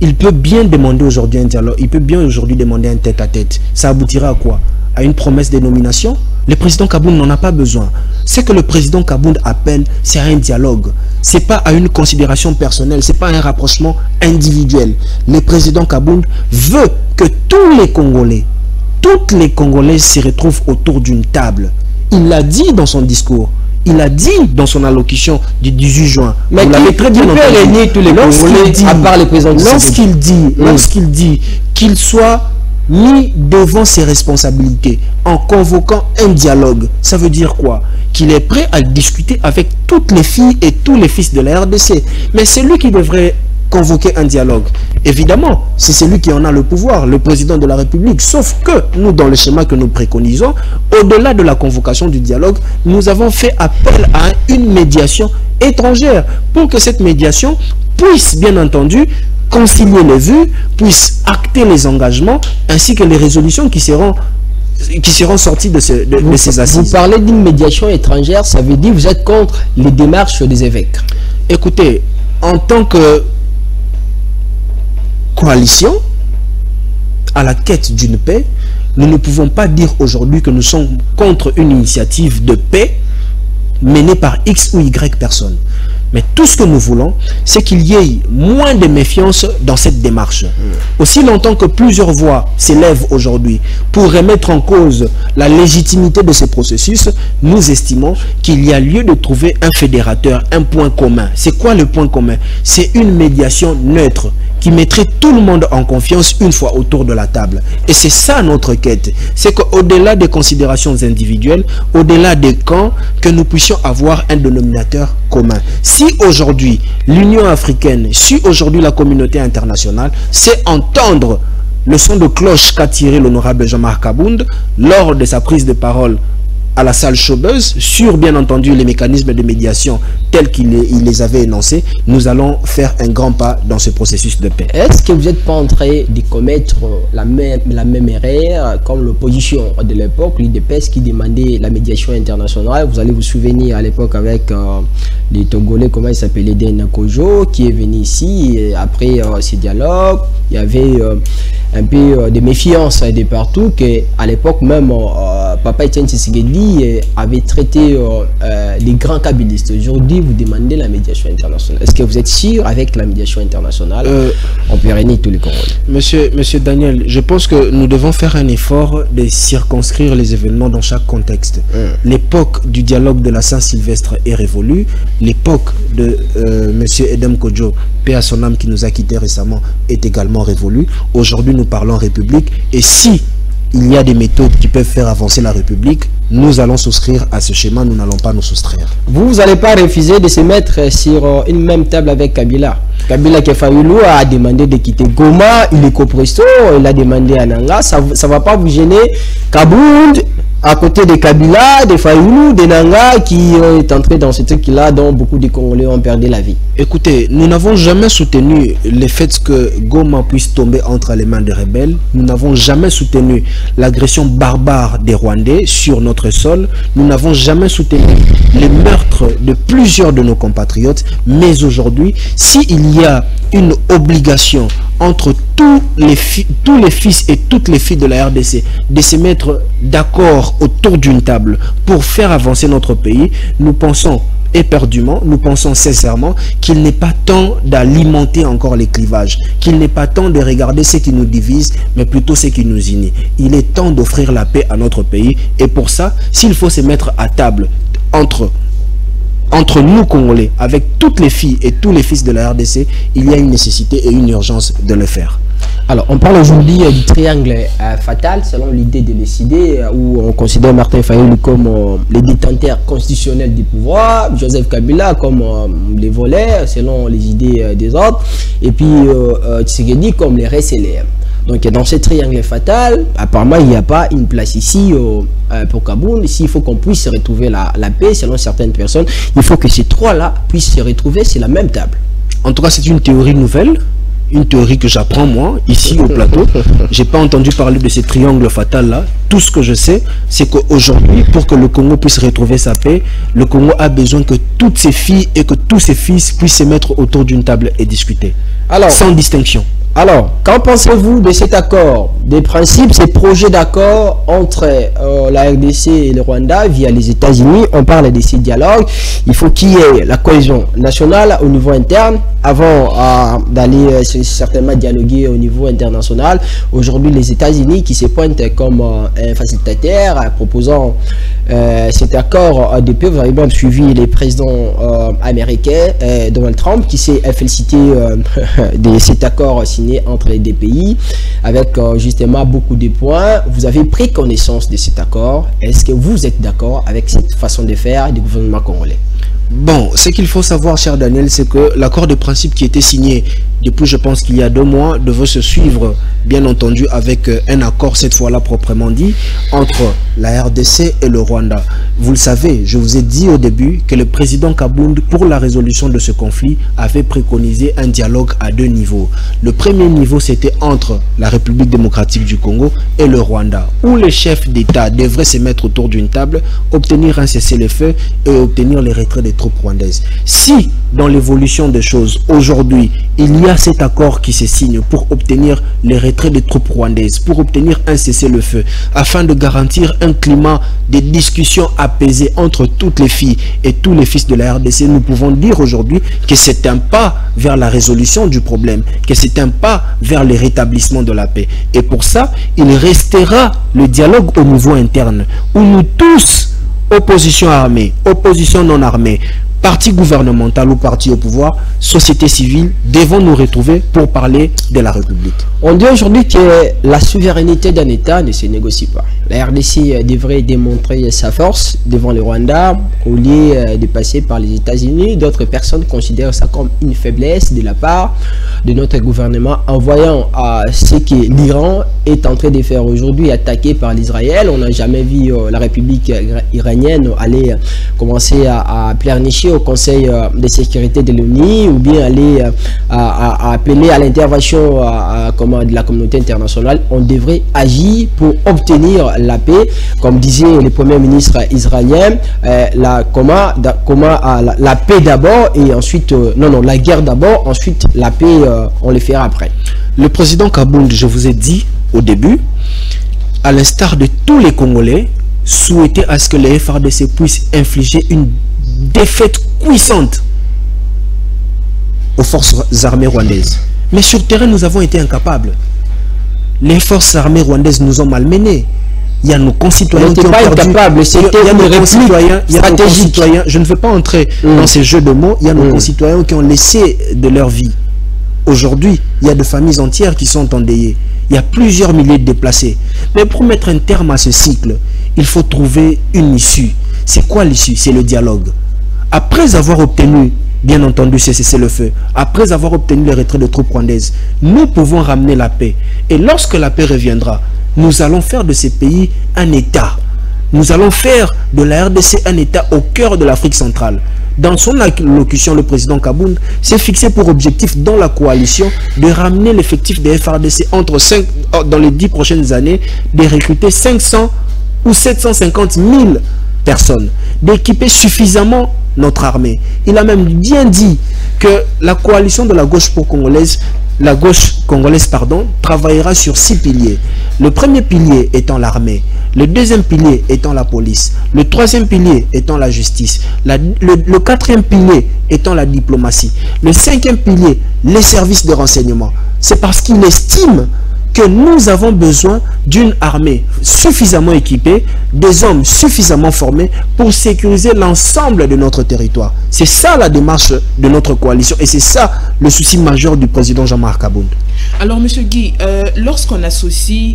Il peut bien demander aujourd'hui un dialogue, il peut bien aujourd'hui demander un tête-à-tête. Ça aboutira à quoi? À une promesse de nomination? Le président Kaboun n'en a pas besoin. Ce que le président Kaboun appelle, c'est un dialogue. Ce n'est pas à une considération personnelle, ce n'est pas un rapprochement individuel. Le président Kaboun veut que tous les Congolais, toutes les Congolaises se retrouvent autour d'une table. Il l'a dit dans son discours. Il a dit dans son allocution du 18 juin. Mais vous l'avez très bien entendu. Réunir tous les Congolais à part les présidents. Lorsqu'il dit qu'il soit mis devant ses responsabilités en convoquant un dialogue, ça veut dire quoi? Qu'il est prêt à discuter avec toutes les filles et tous les fils de la RDC. Mais c'est lui qui devrait convoquer un dialogue. Évidemment, c'est celui qui en a le pouvoir, le président de la République. Sauf que nous, dans le schéma que nous préconisons, au-delà de la convocation du dialogue, nous avons fait appel à une médiation étrangère pour que cette médiation puisse, bien entendu, concilier les vues, puisse acter les engagements ainsi que les résolutions qui seront sorties de ces assises. Vous parlez d'une médiation étrangère, ça veut dire que vous êtes contre les démarches des évêques. Écoutez, en tant que coalition à la quête d'une paix, nous ne pouvons pas dire aujourd'hui que nous sommes contre une initiative de paix menée par X ou Y personnes. Mais tout ce que nous voulons, c'est qu'il y ait moins de méfiance dans cette démarche. Aussi longtemps que plusieurs voix s'élèvent aujourd'hui pour remettre en cause la légitimité de ce processus, nous estimons qu'il y a lieu de trouver un fédérateur, un point commun. C'est quoi le point commun? C'est une médiation neutre qui mettrait tout le monde en confiance une fois autour de la table. Et c'est ça notre quête. C'est qu'au-delà des considérations individuelles, au-delà des camps, que nous puissions avoir un dénominateur commun. Si aujourd'hui l'Union africaine, si aujourd'hui la communauté internationale sait entendre le son de cloche qu'a tiré l'honorable Jean-Marc Kaboun lors de sa prise de parole à la salle chaubeuse sur bien entendu les mécanismes de médiation tels qu'il les avait énoncés, nous allons faire un grand pas dans ce processus de paix. Est-ce que vous n'êtes pas en train de commettre la même erreur comme l'opposition de l'époque, l'UDPS qui demandait la médiation internationale? Vous allez vous souvenir à l'époque avec les Togolais, comment il s'appelait, Den Kojo, qui est venu ici et après ces dialogues, il y avait un peu de méfiance de partout, qu'à l'époque même Papa Etienne Tshisekedi avait traité les grands kabylistes. Aujourd'hui, vous demandez la médiation internationale. Est-ce que vous êtes sûr avec la médiation internationale on peut réunir tous les Congolais? Monsieur Daniel, je pense que nous devons faire un effort de circonscrire les événements dans chaque contexte. L'époque du dialogue de la Saint-Sylvestre est révolue. L'époque de Monsieur Edem Kodjo, paix à son âme, qui nous a quittés récemment, est également révolue. Aujourd'hui, nous parlons République. Et si il y a des méthodes qui peuvent faire avancer la République, nous allons souscrire à ce schéma, nous n'allons pas nous soustraire. Vous n'allez pas refuser de se mettre sur une même table avec Kabila. Kabila Kefayoulou a demandé de quitter Goma, il est copresto, il a demandé à Nanga, ça ne va pas vous gêner. Kabound, à côté de Kabila, de Fayoulou, de Nanga, qui est entré dans ce truc-là, dont beaucoup de Congolais ont perdu la vie. Écoutez, nous n'avons jamais soutenu le fait que Goma puisse tomber entre les mains des rebelles. Nous n'avons jamais soutenu l'agression barbare des Rwandais sur notre sol. Nous n'avons jamais soutenu les meurtres de plusieurs de nos compatriotes. Mais aujourd'hui, s'il y a une obligation entre tous les fils et toutes les filles de la RDC de se mettre d'accord autour d'une table pour faire avancer notre pays, nous pensons éperdument, nous pensons sincèrement qu'il n'est pas temps d'alimenter encore les clivages, qu'il n'est pas temps de regarder ce qui nous divise, mais plutôt ce qui nous unit. Il est temps d'offrir la paix à notre pays, et pour ça, s'il faut se mettre à table entre nous Congolais, avec toutes les filles et tous les fils de la RDC, il y a une nécessité et une urgence de le faire. Alors, on parle aujourd'hui du triangle fatal, selon l'idée de l'ECD, où on considère Martin Fayoulou comme le détenteur constitutionnel du pouvoir, Joseph Kabila comme les voleurs, selon les idées des autres, et puis Tshisekedi comme les RSLM. Donc, dans ce triangle fatal, apparemment, il n'y a pas une place ici pour Kaboun. Ici, il faut qu'on puisse retrouver la paix, selon certaines personnes. Il faut que ces trois-là puissent se retrouver sur la même table. En tout cas, c'est une théorie nouvelle. une théorie que j'apprends moi, ici au plateau. J'ai pas entendu parler de ces triangles fatal-là. Tout ce que je sais, c'est qu'aujourd'hui, pour que le Congo puisse retrouver sa paix, le Congo a besoin que toutes ses filles et que tous ses fils puissent se mettre autour d'une table et discuter. Alors, sans distinction. Alors, qu'en pensez-vous de cet accord, des principes, ces projets d'accord entre la RDC et le Rwanda via les États-Unis? On parle de ces dialogues. Il faut qu'il y ait la cohésion nationale au niveau interne avant d'aller certainement dialoguer au niveau international. Aujourd'hui, les États-Unis qui se pointent comme un facilitateur proposant cet accord de paix. Vous avez même suivi les présidents américains, Donald Trump, qui s'est félicité de cet accord signé entre les deux pays avec justement beaucoup de points. Vous avez pris connaissance de cet accord. Est-ce que vous êtes d'accord avec cette façon de faire du gouvernement congolais? Bon, ce qu'il faut savoir, cher Daniel, c'est que l'accord de principe qui était signé depuis, je pense qu'il y a 2 mois, devait se suivre, bien entendu, avec un accord, cette fois-là proprement dit, entre la RDC et le Rwanda. Vous le savez, je vous ai dit au début que le président Kabound, pour la résolution de ce conflit, avait préconisé un dialogue à 2 niveaux. Le premier niveau, c'était entre la République démocratique du Congo et le Rwanda, où les chefs d'État devraient se mettre autour d'une table, obtenir un cessez-le-feu et obtenir les retraits des troupes rwandaises. Si, dans l'évolution des choses, aujourd'hui, il y a cet accord qui se signe pour obtenir les retraits des troupes rwandaises, pour obtenir un cessez-le-feu, afin de garantir un climat de discussion apaisé entre toutes les filles et tous les fils de la RDC, nous pouvons dire aujourd'hui que c'est un pas vers la résolution du problème, que c'est un pas vers le rétablissement de la paix. Et pour ça, il restera le dialogue au niveau interne, où nous tous, opposition armée, opposition non armée, parti gouvernemental ou parti au pouvoir, société civile, devons nous retrouver pour parler de la République. On dit aujourd'hui que la souveraineté d'un État ne se négocie pas. La RDC devrait démontrer sa force devant le Rwanda au lieu de passer par les États-Unis. D'autres personnes considèrent ça comme une faiblesse de la part de notre gouvernement en voyant ce que l'Iran est en train de faire aujourd'hui, attaqué par l'Israël. On n'a jamais vu la République iranienne aller commencer à pleurnicher au Conseil de sécurité de l'ONU ou bien aller à appeler à l'intervention de la communauté internationale. On devrait agir pour obtenir la paix, comme disait le premier ministre israélien, la paix d'abord et ensuite, la guerre d'abord, ensuite la paix, on le fera après. Le président Kabound, je vous ai dit au début, à l'instar de tous les Congolais, souhaitait à ce que les FARDC puissent infliger une défaite puissante aux forces armées rwandaises. Mais sur terrain, nous avons été incapables. Les forces armées rwandaises nous ont malmenés. Il y a nos concitoyens qui ont perdu. C'était une concitoyens. Je ne veux pas entrer dans ces jeux de mots. Il y a nos concitoyens qui ont laissé de leur vie. Aujourd'hui, il y a des familles entières qui sont endeuillées. Il y a plusieurs milliers de déplacés. Mais pour mettre un terme à ce cycle, il faut trouver une issue. C'est quoi l'issue? C'est le dialogue. Après avoir obtenu, bien entendu, ce cessez-le-feu, après avoir obtenu le retrait de troupes rwandaises, nous pouvons ramener la paix. Et lorsque la paix reviendra, nous allons faire de ces pays un État. Nous allons faire de la RDC un État au cœur de l'Afrique centrale. Dans son allocution, le président Kabound s'est fixé pour objectif dans la coalition de ramener l'effectif des FARDC dans les 10 prochaines années, de recruter 500 ou 750 000 personnes, d'équiper suffisamment notre armée. Il a même bien dit que la coalition de la gauche congolaise, travaillera sur 6 piliers. Le premier pilier étant l'armée, le deuxième pilier étant la police, le troisième pilier étant la justice, le quatrième pilier étant la diplomatie, le cinquième pilier, les services de renseignement. C'est parce qu'il estime que nous avons besoin d'une armée suffisamment équipée, des hommes suffisamment formés pour sécuriser l'ensemble de notre territoire. C'est ça la démarche de notre coalition et c'est ça le souci majeur du président Jean-Marc Kabound. Alors, M. Guy, lorsqu'on associe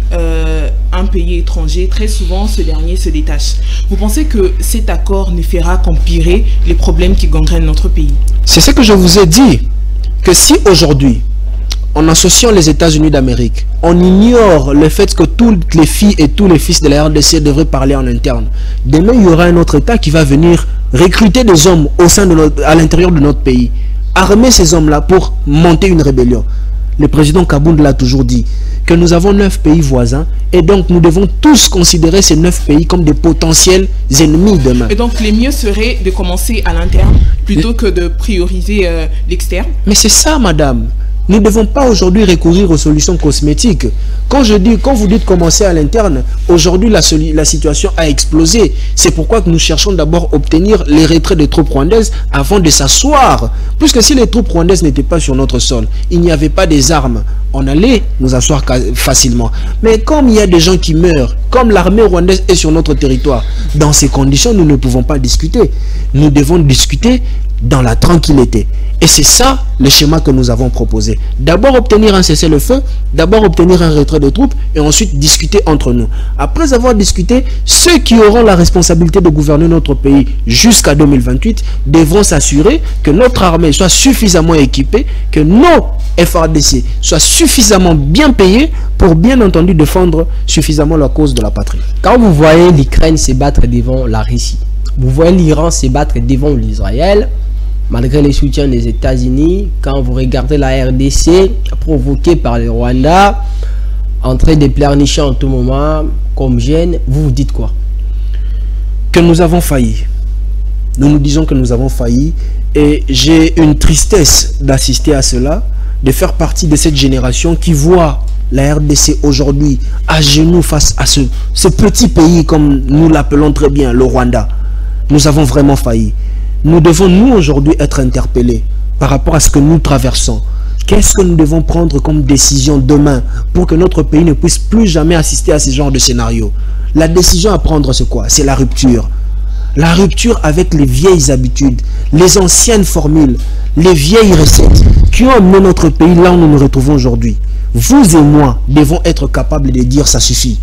un pays étranger, très souvent, ce dernier se détache. Vous pensez que cet accord ne fera qu'empirer les problèmes qui gangrènent notre pays? C'est ce que je vous ai dit, que si aujourd'hui, en associant les États-Unis d'Amérique, on ignore le fait que toutes les filles et tous les fils de la RDC devraient parler en interne. Demain, il y aura un autre État qui va venir recruter des hommes à l'intérieur de notre pays, armer ces hommes-là pour monter une rébellion. Le président Kabound l'a toujours dit, que nous avons 9 pays voisins et donc nous devons tous considérer ces 9 pays comme des potentiels ennemis demain. Et donc les mieux serait de commencer à l'interne plutôt que de prioriser l'externe. Mais c'est ça, madame. Nous ne devons pas aujourd'hui recourir aux solutions cosmétiques. Quand vous dites commencer à l'interne, aujourd'hui la situation a explosé. C'est pourquoi que nous cherchons d'abord à obtenir les retraits des troupes rwandaises avant de s'asseoir. Puisque si les troupes rwandaises n'étaient pas sur notre sol, il n'y avait pas des armes, on allait nous asseoir facilement. Mais comme il y a des gens qui meurent, comme l'armée rwandaise est sur notre territoire, dans ces conditions, nous ne pouvons pas discuter. Nous devons discuter dans la tranquillité. Et c'est ça le schéma que nous avons proposé. D'abord obtenir un cessez-le-feu, d'abord obtenir un retrait de troupes et ensuite discuter entre nous. Après avoir discuté, ceux qui auront la responsabilité de gouverner notre pays jusqu'à 2028 devront s'assurer que notre armée soit suffisamment équipée, que nos FARDC soient suffisamment bien payés pour bien entendu défendre suffisamment la cause de la patrie. Quand vous voyez l'Ukraine se battre devant la Russie, vous voyez l'Iran se battre devant l'Israël, malgré les soutiens des États-Unis, quand vous regardez la RDC provoquée par le Rwanda, en train de pleurnicher en tout moment, comme jeune, vous vous dites quoi? Que nous avons failli. Nous disons que nous avons failli et j'ai une tristesse d'assister à cela, de faire partie de cette génération qui voit la RDC aujourd'hui à genoux face à ce petit pays comme nous l'appelons très bien, le Rwanda. Nous avons vraiment failli. Nous devons, nous, aujourd'hui, être interpellés par rapport à ce que nous traversons. Qu'est-ce que nous devons prendre comme décision demain pour que notre pays ne puisse plus jamais assister à ce genre de scénario? La décision à prendre, c'est quoi? C'est la rupture. La rupture avec les vieilles habitudes, les anciennes formules, les vieilles recettes qui ont amené notre pays là où nous nous retrouvons aujourd'hui. Vous et moi devons être capables de dire ça suffit.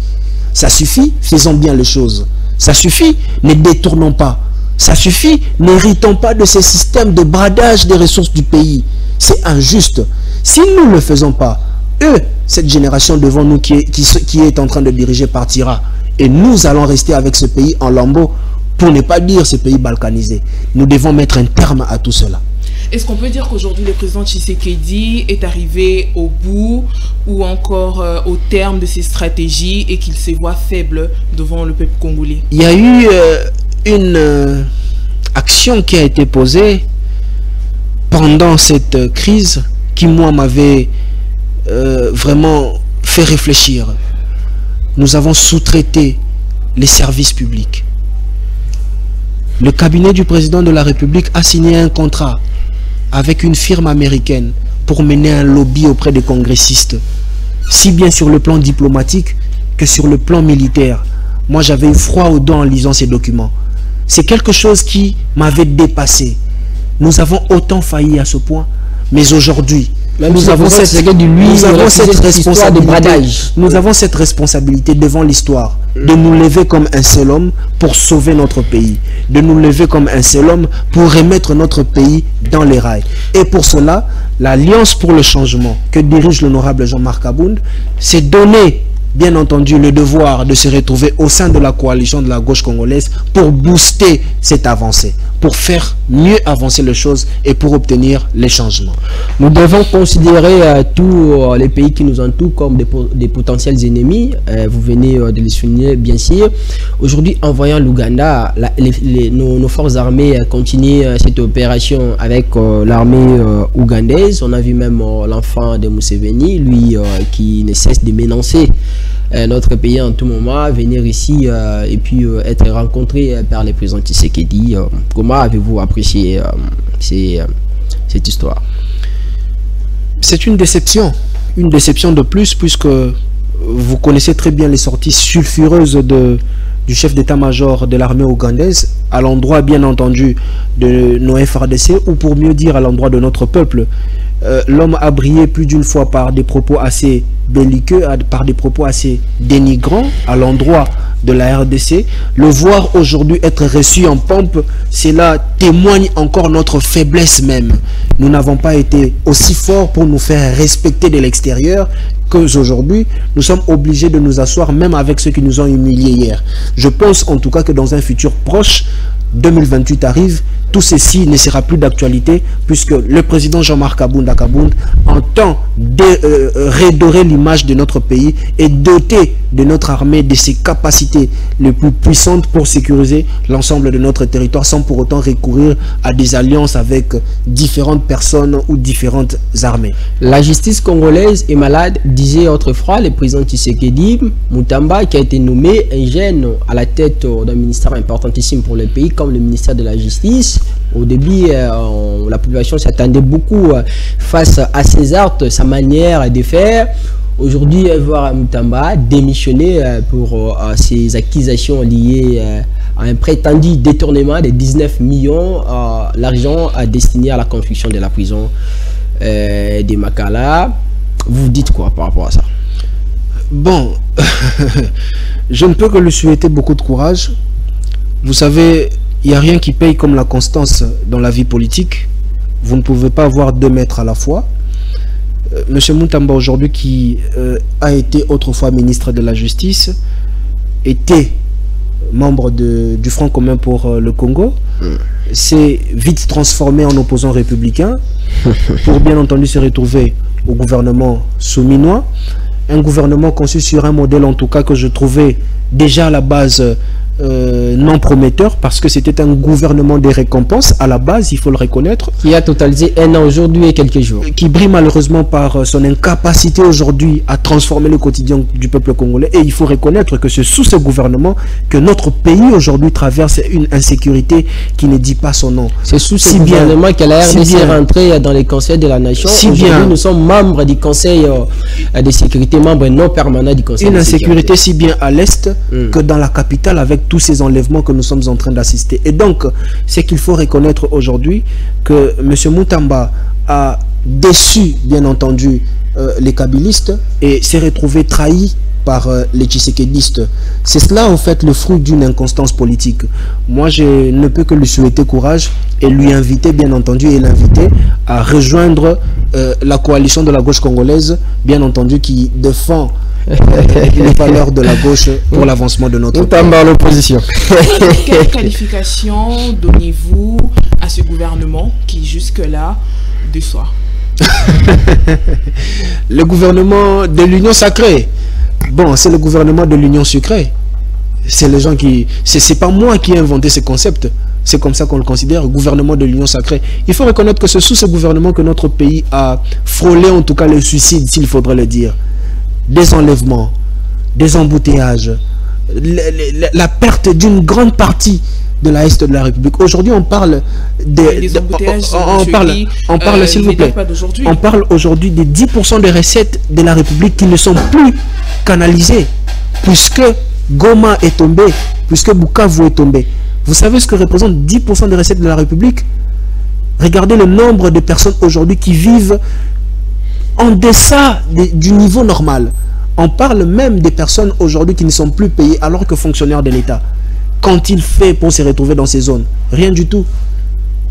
Ça suffit, faisons bien les choses. Ça suffit, ne détournons pas. Ça suffit, n'héritons pas de ces systèmes de bradage des ressources du pays. C'est injuste. Si nous ne le faisons pas, eux, cette génération devant nous qui est en train de diriger partira. Et nous allons rester avec ce pays en lambeaux, pour ne pas dire ce pays balkanisé. Nous devons mettre un terme à tout cela. Est-ce qu'on peut dire qu'aujourd'hui le président Tshisekedi est arrivé au bout ou encore au terme de ses stratégies et qu'il se voit faible devant le peuple congolais? Il y a eu une action qui a été posée pendant cette crise qui, moi, m'avait vraiment fait réfléchir. Nous avons sous-traité les services publics. Le cabinet du président de la République a signé un contrat avec une firme américaine pour mener un lobby auprès des congressistes, si bien sur le plan diplomatique que sur le plan militaire. Moi, j'avais eu froid aux dents en lisant ces documents. C'est quelque chose qui m'avait dépassé. Nous avons autant failli à ce point, mais aujourd'hui, nous avons cette responsabilité devant l'histoire de nous lever comme un seul homme pour sauver notre pays, de nous lever comme un seul homme pour remettre notre pays dans les rails. Et pour cela, l'Alliance pour le changement que dirige l'honorable Jean-Marc Kabound s'est donné, bien entendu, le devoir de se retrouver au sein de la coalition de la gauche congolaise pour booster cette avancée, pour faire mieux avancer les choses et pour obtenir les changements. Nous devons considérer tous les pays qui nous entourent comme des potentiels ennemis. Vous venez de les souligner, bien sûr. Aujourd'hui, en voyant l'Ouganda, nos forces armées continuent cette opération avec l'armée ougandaise. On a vu même l'enfant de Museveni, lui qui ne cesse de menacer notre pays en tout moment, venir ici et puis être rencontré par le président Tshisekedi. Comment avez-vous apprécié cette histoire? C'est une déception de plus, puisque vous connaissez très bien les sorties sulfureuses du chef d'état-major de l'armée ougandaise à l'endroit, bien entendu, de nos FARDC, ou pour mieux dire à l'endroit de notre peuple. L'homme a brillé plus d'une fois par des propos assez belliqueux, par des propos assez dénigrants à l'endroit de la RDC. Le voir aujourd'hui être reçu en pompe, cela témoigne encore notre faiblesse même. Nous n'avons pas été aussi forts pour nous faire respecter de l'extérieur qu'aujourd'hui, nous sommes obligés de nous asseoir même avec ceux qui nous ont humiliés hier. Je pense en tout cas que dans un futur proche, 2028 arrive, tout ceci ne sera plus d'actualité puisque le président Jean-Marc Abounda entend redorer l'image de notre pays et doter de notre armée de ses capacités les plus puissantes pour sécuriser l'ensemble de notre territoire sans pour autant recourir à des alliances avec différentes personnes ou différentes armées. La justice congolaise est malade, disait autrefois le président Tshisekedi Moutamba, qui a été nommé un jeune à la tête d'un ministère importantissime pour le pays comme le ministère de la Justice. Au début, la population s'attendait beaucoup face à ses actes, sa manière de faire. Aujourd'hui, voir Moutamba démissionner pour ses accusations liées à un prétendu détournement de 19 millions, l'argent destiné à la construction de la prison de Makala. Vous dites quoi par rapport à ça? Bon, je ne peux que lui souhaiter beaucoup de courage. Vous savez, il n'y a rien qui paye comme la constance dans la vie politique. Vous ne pouvez pas avoir 2 maîtres à la fois. Monsieur Moutamba, aujourd'hui, qui a été autrefois ministre de la Justice, était membre du Front commun pour le Congo, s'est vite transformé en opposant républicain pour bien entendu se retrouver au gouvernement souminois, un gouvernement conçu sur un modèle en tout cas que je trouvais déjà à la base non prometteur, parce que c'était un gouvernement des récompenses à la base, il faut le reconnaître, qui a totalisé 1 an aujourd'hui et quelques jours, qui brille malheureusement par son incapacité aujourd'hui à transformer le quotidien du peuple congolais. Et il faut reconnaître que c'est sous ce gouvernement que notre pays aujourd'hui traverse une insécurité qui ne dit pas son nom. C'est sous ce gouvernement que la RDC est rentrée dans les conseils de la nation. Aujourd'hui, nous sommes membres du conseil de sécurité, membres non permanents du conseil de sécurité. Une insécurité si bien à l'est que dans la capitale, avec tous ces enlèvements que nous sommes en train d'assister. Et donc, c'est qu'il faut reconnaître aujourd'hui que M. Moutamba a déçu, bien entendu, les kabylistes et s'est retrouvé trahi par les tshisekédistes. C'est cela, en fait, le fruit d'une inconstance politique. Moi, je ne peux que lui souhaiter courage et lui inviter, bien entendu, et l'inviter à rejoindre la coalition de la gauche congolaise, bien entendu, qui défend les valeurs de la gauche pour l'avancement de notre pays. L'opposition. Quelle qualification donnez-vous à ce gouvernement qui jusque-là déçoit? Le gouvernement de l'Union sacrée. Bon, c'est le gouvernement de l'Union sucrée. C'est les gens qui... C'est pas moi qui ai inventé ce concept. C'est comme ça qu'on le considère, gouvernement de l'Union sacrée. Il faut reconnaître que c'est sous ce gouvernement que notre pays a frôlé, en tout cas, le suicide, s'il faudrait le dire. Des enlèvements, des embouteillages, la perte d'une grande partie de l'Est de la République. Aujourd'hui, on parle des embouteillages. On parle, s'il vous plaît. On parle aujourd'hui des 10% des recettes de la République qui ne sont plus canalisées, puisque Goma est tombé, puisque Bukavu est tombé. Vous savez ce que représente 10% des recettes de la République? Regardez le nombre de personnes aujourd'hui qui vivent en deçà du niveau normal. On parle même des personnes aujourd'hui qui ne sont plus payées alors que fonctionnaires de l'État. Qu'ont-ils fait pour se retrouver dans ces zones? Rien du tout.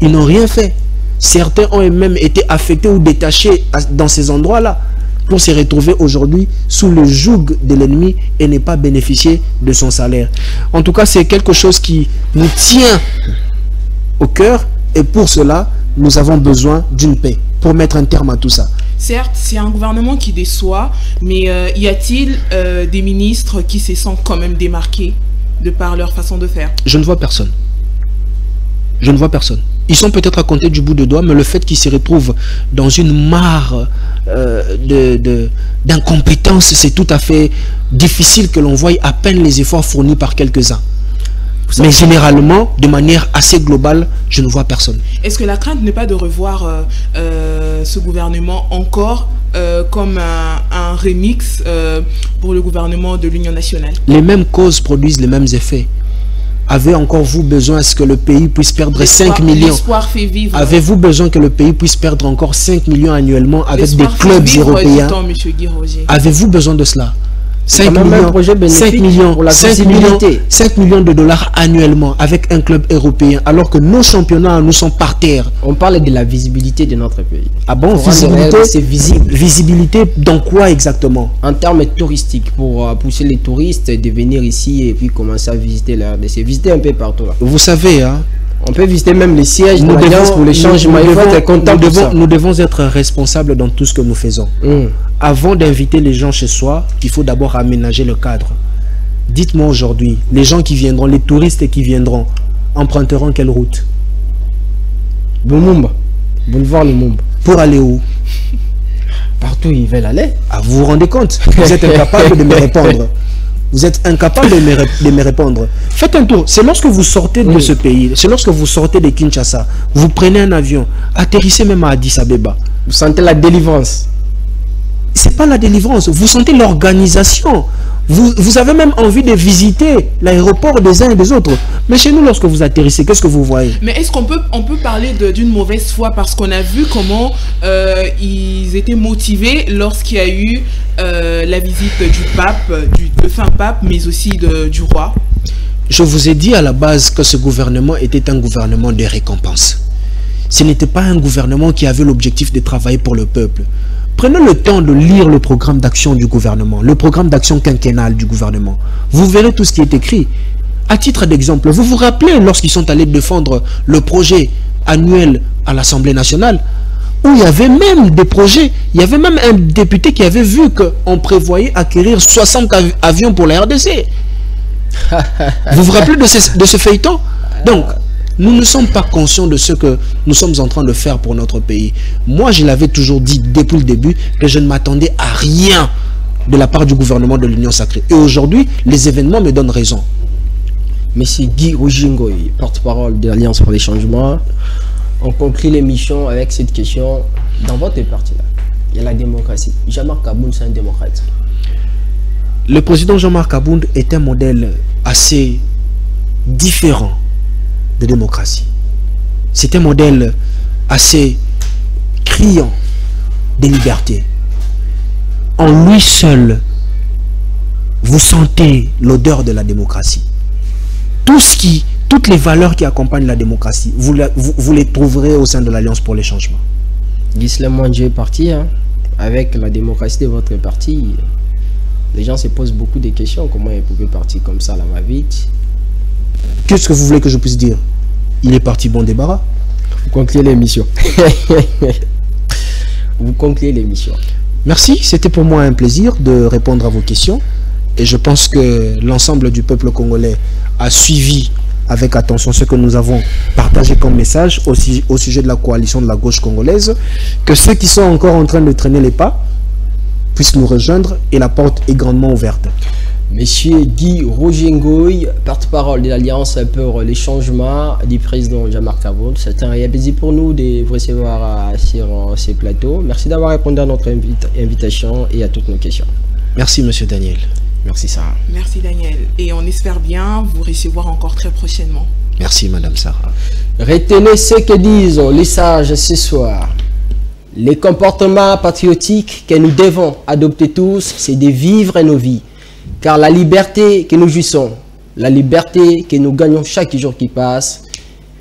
Ils n'ont rien fait. Certains ont même été affectés ou détachés dans ces endroits-là pour se retrouver aujourd'hui sous le joug de l'ennemi et ne pas bénéficier de son salaire. En tout cas, c'est quelque chose qui nous tient au cœur et pour cela, nous avons besoin d'une paix pour mettre un terme à tout ça. Certes, c'est un gouvernement qui déçoit, mais y a-t-il des ministres qui se sentent quand même démarqués de par leur façon de faire? Je ne vois personne. Je ne vois personne. Ils sont peut-être à compter du bout de doigt, mais le fait qu'ils se retrouvent dans une mare d'incompétence, c'est tout à fait difficile que l'on voie à peine les efforts fournis par quelques-uns. Mais généralement, de manière assez globale, je ne vois personne. Est-ce que la crainte n'est pas de revoir ce gouvernement encore comme un remix pour le gouvernement de l'Union nationale? Les mêmes causes produisent les mêmes effets. Avez encore vous besoin à ce que le pays puisse perdre 5 millions? L'espoir fait vivre. Avez-vous besoin que le pays puisse perdre encore 5 millions annuellement avec des clubs européens? Avez-vous besoin de cela? 5 millions de dollars annuellement avec un club européen, alors que nos championnats nous sont par terre. On parle de la visibilité de notre pays. Ah bon, visibilité, c'est visible. Visibilité dans quoi exactement? En termes touristiques, pour pousser les touristes de venir ici et puis commencer à visiter la RDC, visiter un peu partout là. Vous savez, hein, On peut visiter même les sièges de l'Alliance pour les changements. Il faut être content de ça. Nous devons être responsables dans tout ce que nous faisons. Avant d'inviter les gens chez soi, il faut d'abord aménager le cadre. Dites-moi aujourd'hui, les gens qui viendront, les touristes qui viendront, emprunteront quelle route? Lumumba. Boulevard Lumumba. Pour aller où? Partout où ils veulent aller. Ah, vous vous rendez compte? Vous êtes incapable de me répondre. Vous êtes incapable de me répondre. Faites un tour. C'est lorsque vous sortez de ce pays, c'est lorsque vous sortez de Kinshasa, vous prenez un avion, atterrissez même à Addis Abeba. Vous sentez la délivrance. C'est pas la délivrance, vous sentez l'organisation. Vous avez même envie de visiter l'aéroport des uns et des autres. Mais chez nous, lorsque vous atterrissez, qu'est-ce que vous voyez? Mais est-ce qu'on peut parler d'une mauvaise foi? Parce qu'on a vu comment ils étaient motivés lorsqu'il y a eu la visite du pape, du défunt pape, mais aussi du roi. Je vous ai dit à la base que ce gouvernement était un gouvernement de récompense. Ce n'était pas un gouvernement qui avait l'objectif de travailler pour le peuple. Prenez le temps de lire le programme d'action du gouvernement, le programme d'action quinquennal du gouvernement. Vous verrez tout ce qui est écrit. À titre d'exemple, vous vous rappelez lorsqu'ils sont allés défendre le projet annuel à l'Assemblée nationale, où il y avait même des projets, il y avait même un député qui avait vu qu'on prévoyait acquérir 60 avions pour la RDC. Vous vous rappelez de ce feuilleton? Donc, nous ne sommes pas conscients de ce que nous sommes en train de faire pour notre pays. Moi, je l'avais toujours dit depuis le début que je ne m'attendais à rien de la part du gouvernement de l'Union Sacrée. Et aujourd'hui, les événements me donnent raison. Monsieur Guy Rougingoy, porte-parole de l'Alliance pour les changements, on conclut l'émission avec cette question. Dans votre parti-là, il y a la démocratie. Jean-Marc Abound, c'est un démocrate. Le président Jean-Marc Abound est un modèle assez différent de démocratie. C'est un modèle assez criant de liberté. En lui seul, vous sentez l'odeur de la démocratie. Toutes les valeurs qui accompagnent la démocratie, vous les trouverez au sein de l'Alliance pour les changements. Ghislain Mandjé est parti, hein, avec la démocratie de votre parti. Les gens se posent beaucoup de questions. Comment il pouvait partir comme ça, la va-vite? Qu'est-ce que vous voulez que je puisse dire? Il est parti bon débarras. Vous concluez l'émission. Vous concluez l'émission. Merci, c'était pour moi un plaisir de répondre à vos questions. Et je pense que l'ensemble du peuple congolais a suivi avec attention ce que nous avons partagé comme message au sujet de la coalition de la gauche congolaise. Que ceux qui sont encore en train de traîner les pas puissent nous rejoindre et la porte est grandement ouverte. Monsieur Guy Rougingoy, porte-parole de l'Alliance pour les changements du président Jean-Marc Abound. C'est un réel plaisir pour nous de vous recevoir sur ces plateaux. Merci d'avoir répondu à notre invitation et à toutes nos questions. Merci Monsieur Daniel. Merci Sarah. Merci Daniel. Et on espère bien vous recevoir encore très prochainement. Merci Madame Sarah. Retenez ce que disent les sages ce soir. Les comportements patriotiques que nous devons adopter tous, c'est de vivre nos vies. Car la liberté que nous jouissons, la liberté que nous gagnons chaque jour qui passe,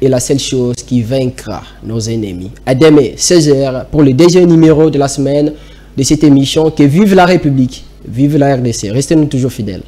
est la seule chose qui vaincra nos ennemis. À demain, 16h, pour le deuxième numéro de la semaine de cette émission. Que vive la République, vive la RDC. Restez-nous toujours fidèles.